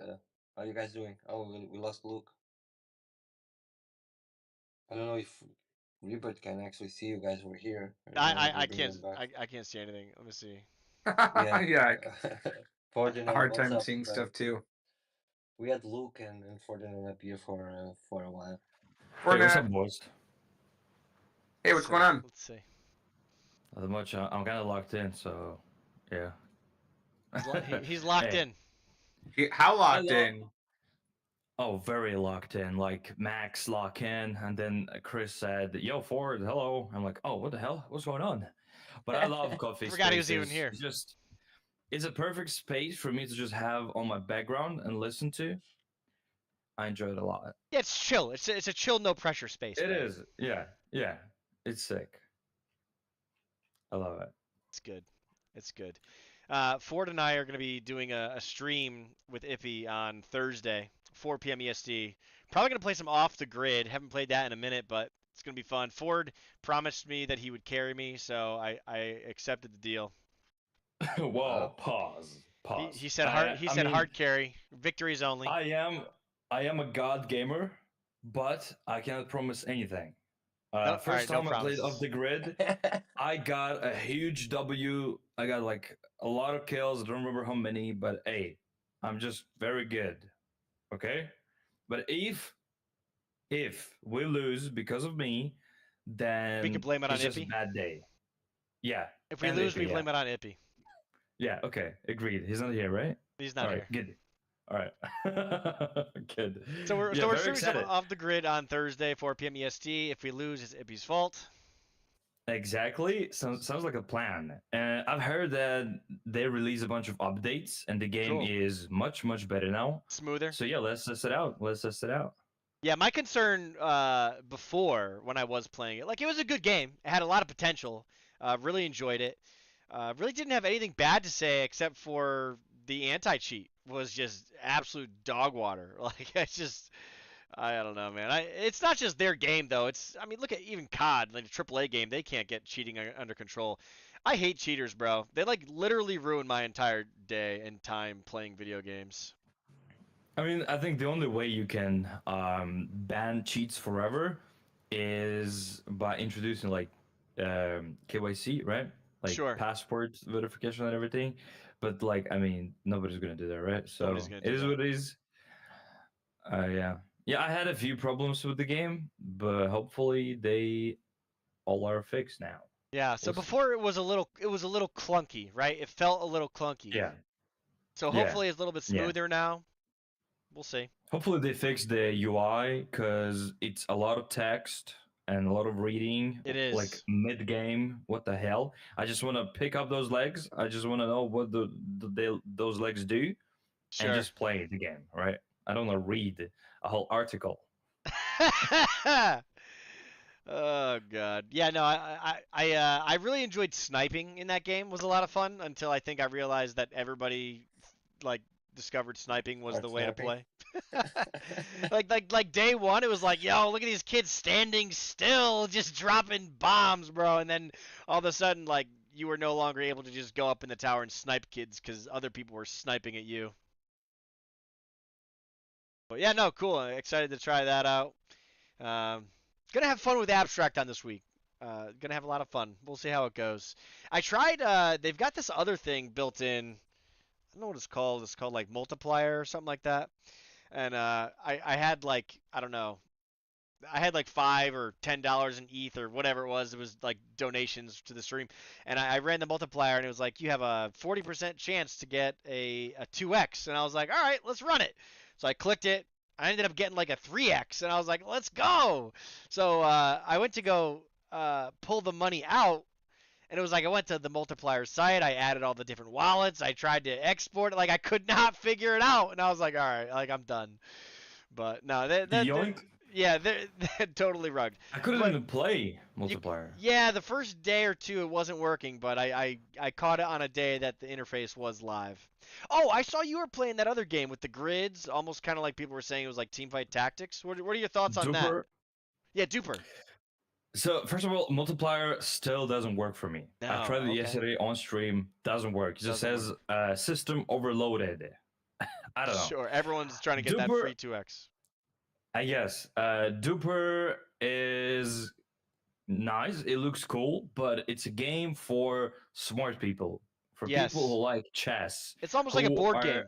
how you guys doing? Oh, we lost Luke. I don't know if Rebirth can actually see you guys were here. I don't know I if I we bring can't them back. I can't see anything. Let me see. Yeah. Yeah, a Ferdinand, hard what's time up? seeing stuff too. We had Luke and Ferdinand up here for a while. Hey, what's Fortnite. up, boys? Hey, what's going on? Let's see. Not much. I'm kind of locked in, so yeah. He's locked Hey. in. How locked Hello. in? Oh, very locked in. Like Max lock in, and then Chris said, "Yo, Ford, hello." I'm like, "Oh, what the hell? What's going on?" But I love coffee. Forgot he was even spaces. here. It's a perfect space for me to just have on my background and listen to. I enjoy it a lot. Yeah, it's chill. It's a chill, no pressure space. It man. is. Yeah. It's sick. I love it. It's good. It's good. Ford and I are going to be doing a stream with Ippy on Thursday, 4 p.m. EST. Probably going to play some Off the Grid. Haven't played that in a minute, but it's going to be fun. Ford promised me that he would carry me, so I accepted the deal. Whoa! Wow. Pause. He said hard. He said hard carry. Victories only. I am a god gamer, but I cannot promise anything. No- First alright, no time I played promises. Off the Grid, I got a huge W. I got like a lot of kills. I don't remember how many, but hey, I'm just very good. Okay? But if we lose because of me, then We can blame it on it's just a Ippy? bad day. Yeah. If we and lose, Ippy, we yeah. blame it on Ippy. Yeah, okay. Agreed. He's not here, right? He's not All here. right, good. All right. Good. So we're Yeah, so we're very streaming some excited. Off the Grid on Thursday, 4 p.m. EST. If we lose, it's Ippy's fault. Exactly. Sounds like a plan. I've heard that they release a bunch of updates and the game Cool. is much better now. Smoother. So yeah, let's test it out. Yeah, my concern before when I was playing it, like it was a good game. It had a lot of potential. Really enjoyed it. Really didn't have anything bad to say except for the anti-cheat was just absolute dog water. Like I don't know, man. It's not just their game though. I mean, look at even COD, like a AAA game. They can't get cheating under control. I hate cheaters, bro. They like literally ruin my entire day and time playing video games. I mean, I think the only way you can ban cheats forever is by introducing like KYC, right? Like Sure. passport verification and everything. But like, I mean, nobody's gonna do that, right? So Nobody's gonna do it is that. what it is. Yeah, I had a few problems with the game, but hopefully they all are fixed now. Yeah, so We'll see. before it was a little clunky, right? It felt a little clunky. Yeah. So Yeah. hopefully it's a little bit Yeah. smoother now. We'll see. Hopefully they fix the UI because it's a lot of text and a lot of reading. It is. Like mid game. What the hell? I just want to pick up those legs. I just want to know what those legs do, Sure. and just play the game, right? I don't want to read a whole article. Oh god. Yeah, no, I really enjoyed sniping in that game. It was a lot of fun until I think I realized that everybody like discovered sniping was Like the way to snapping? play. like day one it was like, yo, look at these kids standing still just dropping bombs, bro, and then all of a sudden like you were no longer able to just go up in the tower and snipe kids cuz other people were sniping at you. But yeah, no, cool. I'm excited to try that out. Gonna have fun with Abstract on this week. Gonna have a lot of fun. We'll see how it goes. I tried. They've got this other thing built in. I don't know what it's called. It's called like Multiplier or something like that. And I had like I don't know. I had like $5 or $10 in ETH or whatever it was. It was like donations to the stream, and I ran the multiplier, and it was like you have a 40% chance to get a 2x, and I was like, all right, let's run it. So I clicked it. I ended up getting like a 3x, and I was like, let's go. So I went to go pull the money out, and it was like I went to the multiplier site. I added all the different wallets. I tried to export it. Like I could not figure it out, and I was like, all right, like I'm done. But no, Yoink. yeah, they're totally rugged. I couldn't But even play multiplayer. Yeah, the first day or two it wasn't working, but I caught it on a day that the interface was live. Oh, I saw you were playing that other game with the grids, almost kind of like people were saying it was like Teamfight Tactics. What are your thoughts on that? Duper. Yeah, Duper. So first of all, multiplier still doesn't work for me. I No, tried it okay. yesterday on stream. Doesn't work. It just Doesn't says system overloaded. I don't know. Sure, everyone's trying to get that Duper- free 2x. I guess Duper is nice. It looks cool, but it's a game for smart people, for people Yes. who like chess, It's almost like a who board are game.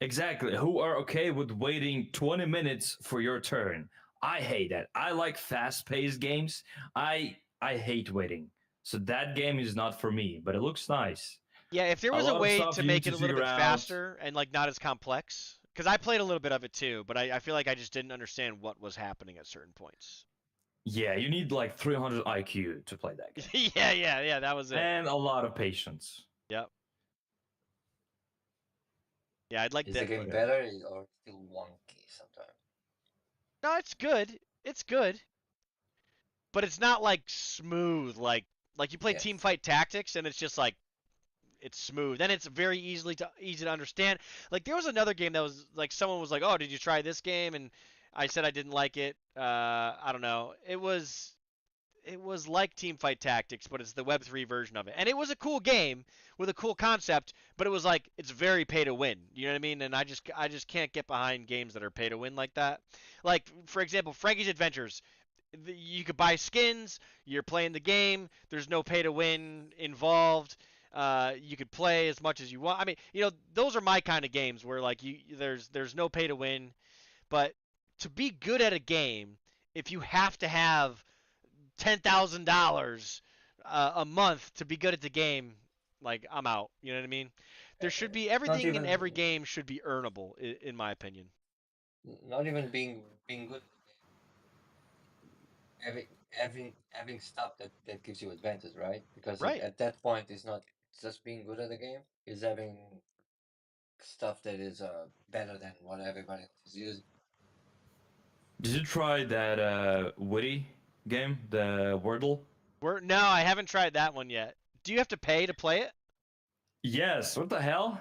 exactly who are okay with waiting 20 minutes for your turn. I hate that. I like fast-paced games. I hate waiting. So that game is not for me, but it looks nice. Yeah, if there A was a lot of way stuff to you need make it to a little figure bit out. faster and like not as complex, because I played a little bit of it too, but I feel like I just didn't understand what was happening at certain points. Yeah, you need like 300 IQ to play that game. Yeah, that was it. And a lot of patience. Yep. Yeah, I'd like Is the that. game Okay. better or still wonky sometimes? No, it's good. It's good, but it's not like smooth. Like you play Yes. Teamfight Tactics, and it's just like it's smooth. Then it's very easy to understand. Like there was another game that was like someone was like, "Oh, did you try this game?" And I said I didn't like it. I don't know. It was like Teamfight Tactics, but it's the Web3 version of it. And it was a cool game with a cool concept, but it was like it's very pay to win. You know what I mean? And I just can't get behind games that are pay to win like that. Like for example, Frankie's Adventures. You could buy skins. You're playing the game. There's no pay to win involved. You could play as much as you want. I mean, those are my kind of games where like there's no pay to win. But to be good at a game, if you have to have $10,000 a month to be good at the game, like I'm out. You know what I mean? There should be It's not everything in even every game should be earnable, in my opinion. not even being good. Having stuff that gives you advantage, right? Because Right. at that point, it's not just being good at the game. It's having stuff that is better than what everybody else is using. Did you try that Witty game, the Wordle? No, I haven't tried that one yet. Do you have to pay to play it? Yes. What the hell?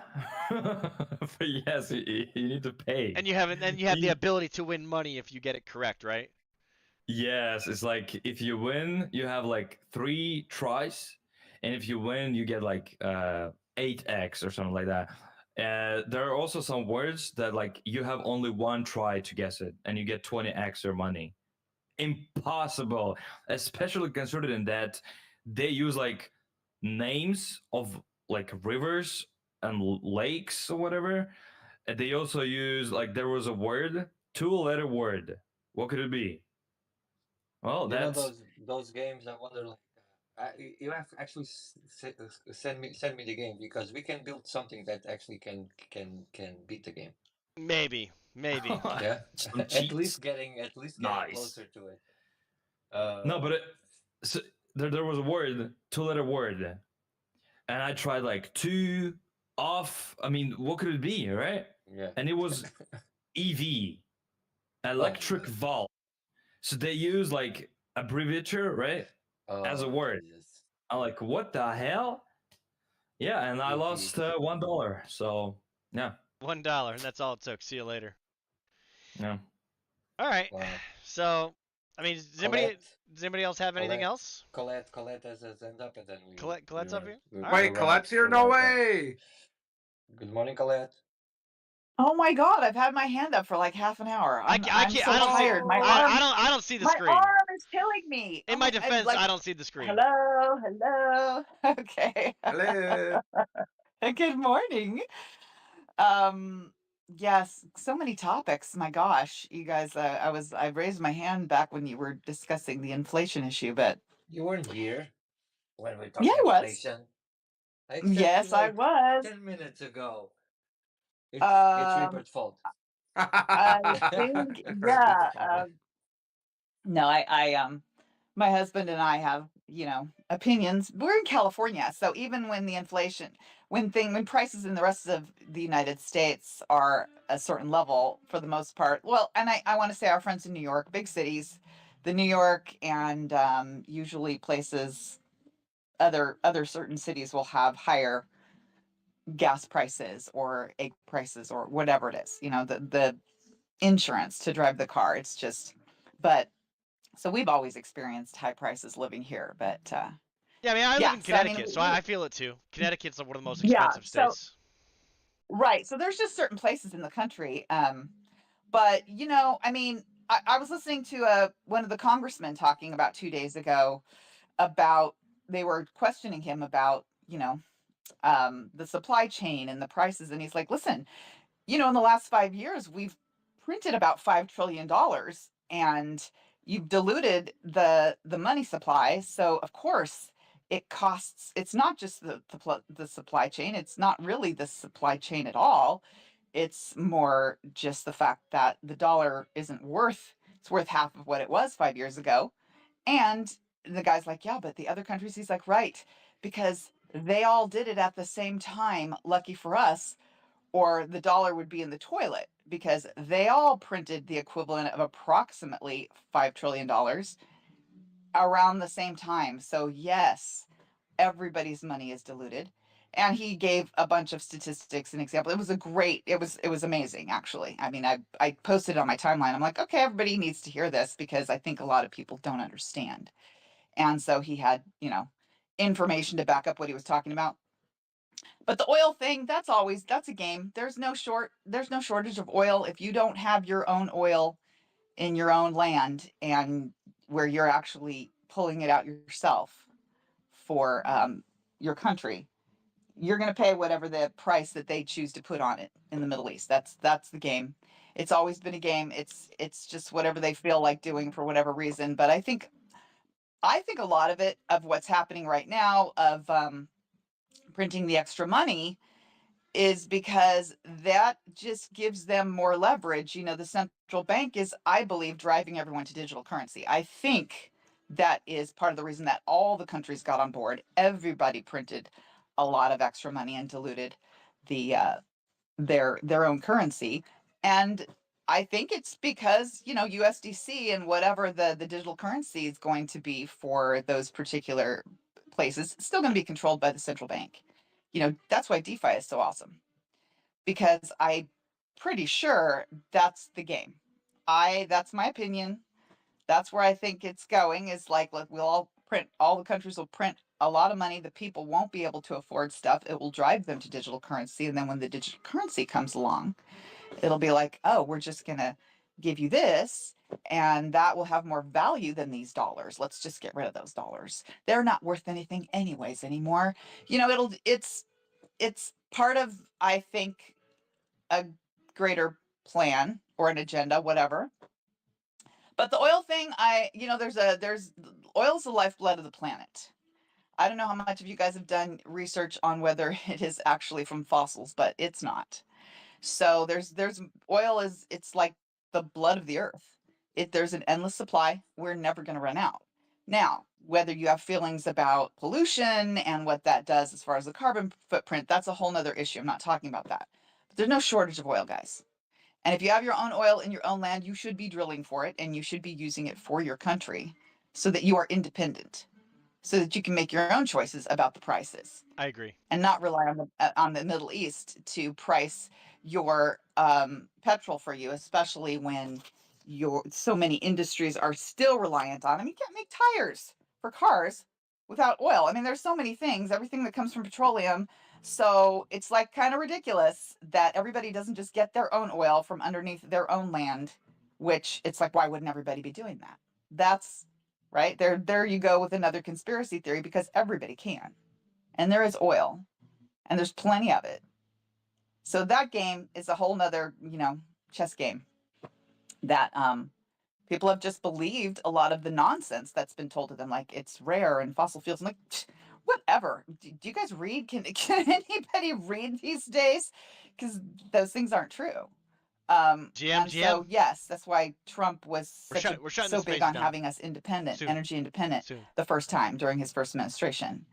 But yes, you need to pay. And you haven't. And you have the ability to win money if you get it correct, right? Yes, it's like if you win, you have like 3 tries, and if you win, you get like 8x or something like that. There are also some words that like you have only 1 try to guess it, and you get 20 extra money. Impossible, especially considering that they use like names of like rivers and lakes or whatever. And they also use like there was a word, 2-letter word. What could it be? Well, You know that's those games. I wonder, like, you have to actually send me the game because we can build something that actually can beat the game. Maybe. Yeah, some at cheats. least getting Nice. closer to it. No, but so there was a word, 2-letter word, and I tried like 2 off. I mean, what could it be, right? yeah, And it was EV, electric God. valve. So they use like abbreviature, right, as a Oh, word. Jesus. I'm like, what the hell? Yeah, and I EV. lost $1. So yeah, $1, and that's all it took. See you later. yeah. All right. Wow. So, I mean, does anybody else have anything else? Colette has his hand up, and then Colette's up here? we- All we right. Wait, wrap- Colette's here? we No wrap up. way. Good morning, Colette. Oh my god, I've had my hand up for like half an hour. I I'm can't. so I don't see. tired. My arm, I don't see the my screen. arm is killing me. In Oh my I, defense, like, I don't see the screen. hello. Okay. Hello. Good morning. Yes, so many topics. My gosh, you guys. I raised my hand back when you were discussing the inflation issue, but You weren't here when we talked yeah, I was. inflation. I said Yes, I was. 10 minutes ago. It's Um, Ripert's fault. I think yeah. No, my husband and I have, opinions. We're in California, so even when the inflation, when prices in the rest of the United States are a certain level for the most part, well, and I want to say our friends in New York, big cities, the New York and usually places, other certain cities will have higher gas prices or egg prices or whatever it is, the insurance to drive the car. It's just, but so we've always experienced high prices living here, but Yeah, I mean, I live in so I mean, Connecticut, so I feel it too. Connecticut's one of the most yeah, expensive so states. right. So there's just certain places in the country. But, you know, I mean, I was listening to one of the congressmen talking about 2 days ago about, they were questioning him about, you know, the supply chain and the prices. And he's like, listen, you know, in the last 5 years, we've printed about $5 trillion, and you've diluted the money supply. So of course it costs. It's not just the supply chain. It's not really the supply chain at all. It's more just the fact that the dollar isn't worth. It's worth half of what it was 5 years ago. And the guy's like, yeah, but the other countries. He's like, right, because they all did it at the same time. Lucky for us, or the dollar would be in the toilet, because they all printed the equivalent of approximately $5 trillion around the same time. So, yes, everybody's money is diluted. And he gave a bunch of statistics and example. It was amazing, actually. I mean, I posted it on my timeline. I'm like, okay, everybody needs to hear this, because I think a lot of people don't understand. And so he had, you know, information to back up what he was talking about. But the oil thing, that's a game. There's no shortage of oil. If you don't have your own oil in your own land, and where you're actually pulling it out yourself for your country, you're going to pay whatever the price that they choose to put on it in the Middle East. That's the game. It's always been a game. It's just whatever they feel like doing for whatever reason. But I think a lot of it, of what's happening right now, of printing the extra money, is because that just gives them more leverage. You know, the central bank is, I believe, driving everyone to digital currency. I think that is part of the reason that all the countries got on board. Everybody printed a lot of extra money and diluted the their own currency. And I think it's because, you know, USDC and whatever the digital currency is going to be for those particular places, it's still going to be controlled by the central bank. You know, that's why DeFi is so awesome, because I'm pretty sure that's the game. That's my opinion. That's where I think it's going. Is like, look, all the countries will print a lot of money. The people won't be able to afford stuff. It will drive them to digital currency. And then when the digital currency comes along, it'll be like, oh, we're just going to give you this, and that will have more value than these dollars. Let's just get rid of those dollars. They're not worth anything anyways anymore. You know, it's part of, I think, a greater plan or an agenda, whatever. But the oil thing, you know, there's oil's the lifeblood of the planet. I don't know how much of you guys have done research on whether it is actually from fossils, but it's not. So there's oil is, it's like the blood of the earth. There's an endless supply. We're never going to run out. Now, whether you have feelings about pollution and what that does as far as the carbon footprint, that's a whole nother issue. I'm not talking about that. But there's no shortage of oil, guys. And if you have your own oil in your own land, you should be drilling for it, and you should be using it for your country, so that you are independent, so that you can make your own choices about the prices, I agree. and not rely on the Middle East to price your petrol for you, especially when so many industries are still reliant on them. You can't make tires for cars without oil. I mean, there's so many things, everything that comes from petroleum. So it's like kind of ridiculous that everybody doesn't just get their own oil from underneath their own land, which it's like, why wouldn't everybody be doing that? That's right there. You go with another conspiracy theory, because everybody can. And there is oil, and there's plenty of it. So that game is a whole nother, you know, chess game that people have just believed a lot of the nonsense that's been told to them, like it's rare and fossil fuels. I'm like, whatever. Do you guys read? Can anybody read these days? Because those things aren't true. And so, yes, that's why Trump was so big on having us independent, energy independent, the first time during his first administration.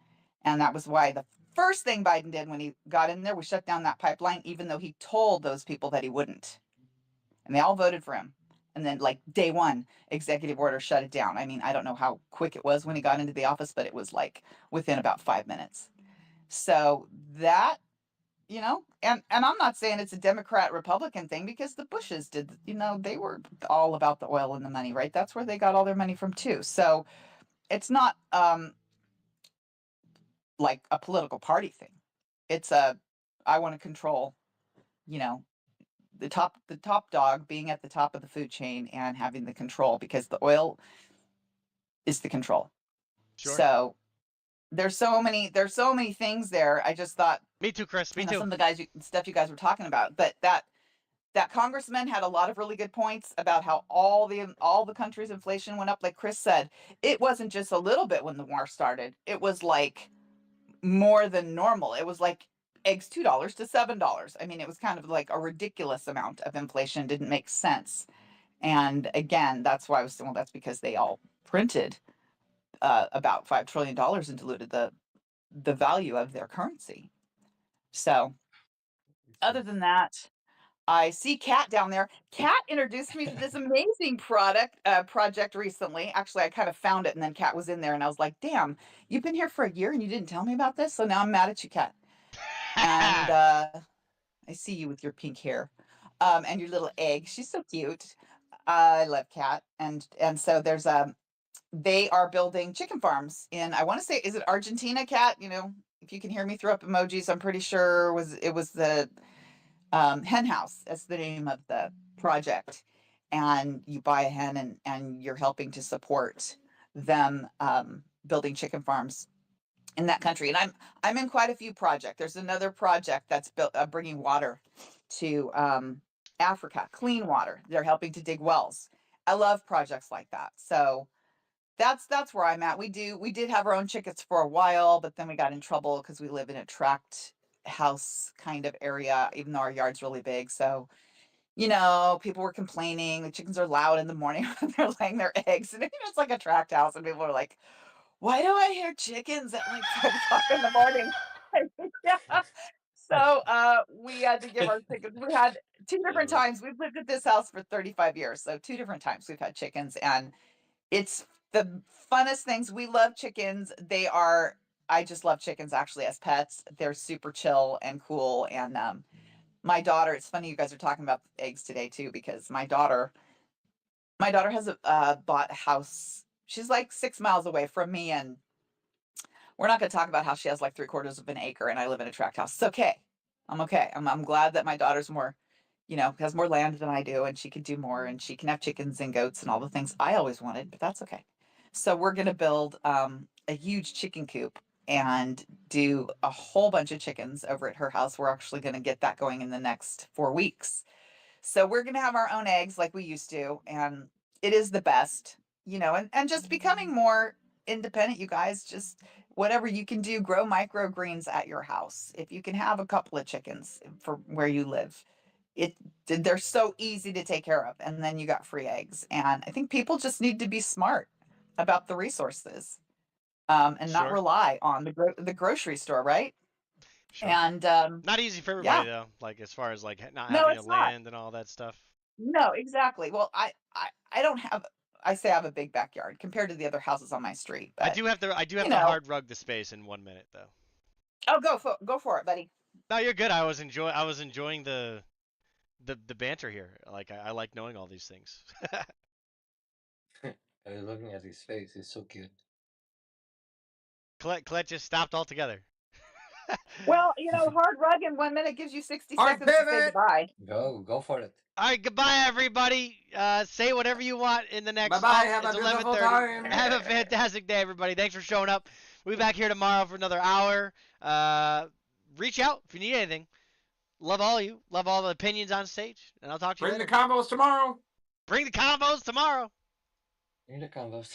And that was why the first thing Biden did when he got in there was shut down that pipeline, even though he told those people that he wouldn't. And they all voted for him. And then, like, day one, executive order, shut it down. I mean, I don't know how quick it was when he got into the office, but it was like within about 5 minutes. So that, you know, and I'm not saying it's a Democrat Republican thing, because the Bushes did, you know, they were all about the oil and the money, right? That's where they got all their money from too. So it's not like a political party thing. It's I want to control, you know, the top dog being at the top of the food chain and having the control, because the oil is the control. Sure. So there's so many things there. I just thought, Me too, Chris. Me too. some of the stuff you guys were talking about, but that congressman had a lot of really good points about how all the country's inflation went up. Like Chris said, it wasn't just a little bit when the war started. It was like more than normal. It was like eggs $2 to $7. I mean, it was kind of like a ridiculous amount of inflation. Didn't make sense. And again, that's why I was saying, well, that's because they all printed about $5 trillion and diluted the value of their currency. So other than that, I see Kat down there. Kat introduced me to this amazing project recently. Actually, I kind of found it, and then Kat was in there, and I was like, damn, you've been here for a year and you didn't tell me about this? So now I'm mad at you, Kat. And I see you with your pink hair and your little egg. She's so cute. I love Kat. And so there's they are building chicken farms in, I want to say, is it Argentina, Kat? You know, if you can hear me, throw up emojis. I'm pretty sure it was the hen house. That's the name of the project. And you buy a hen and you're helping to support them building chicken farms in that country. And I'm in quite a few projects. There's another project that's bringing water to Africa, clean water. They're helping to dig wells. I love projects like that. So that's where I'm at. We did have our own chickens for a while, but then we got in trouble because we live in a tract house kind of area, even though our yard's really big. So, you know, people were complaining the chickens are loud in the morning when they're laying their eggs. And it's like a tract house, and people are like, why do I hear chickens at like 5 o'clock in the morning? Yeah. So we had to give our chickens. We had 2 different times. We've lived at this house for 35 years. So 2 different times we've had chickens, and it's the funnest things. We love chickens. I just love chickens actually as pets. They're super chill and cool. And my daughter, it's funny you guys are talking about eggs today too, because my daughter has bought a house. She's like 6 miles away from me, and we're not going to talk about how she has like 3/4 of an acre and I live in a tract house. It's okay. I'm okay. I'm glad that my daughter's more, you know, has more land than I do, and she can do more, and she can have chickens and goats and all the things I always wanted, but that's okay. So we're going to build a huge chicken coop and do a whole bunch of chickens over at her house. We're actually going to get that going in the next 4 weeks. So we're going to have our own eggs like we used to, and it is the best, you know, and just becoming more independent, you guys. Just whatever you can do, grow microgreens at your house. If you can have a couple of chickens for where you live, they're so easy to take care of, and then you got free eggs. And I think people just need to be smart about the resources and not Sure. rely on the grocery store, right? Sure. And Not easy for everybody though. Like as far as like not No, having a it's not. land and all that stuff. No, exactly. Well, I don't have. I say I have a big backyard compared to the other houses on my street. But I do have to you know. hard rug the space in 1 minute though. Oh, go for it, buddy. No, you're good. I was enjoying the banter here. Like I like knowing all these things. I was looking at his face. He's so cute. Colette just stopped altogether. Well, you know, hard rug in 1 minute gives you 60 Hard seconds to say pivot. goodbye. Go for it. All right, goodbye everybody. Say whatever you want in the next. Bye-bye. Have it's a beautiful 11:30. time. Have a fantastic day, everybody. Thanks for showing up. We'll be back here tomorrow for another hour. Reach out if you need anything. Love all of you. Love all the opinions on stage, and I'll talk to you Bring the later. combos tomorrow. Bring the combos tomorrow. Bring the combos.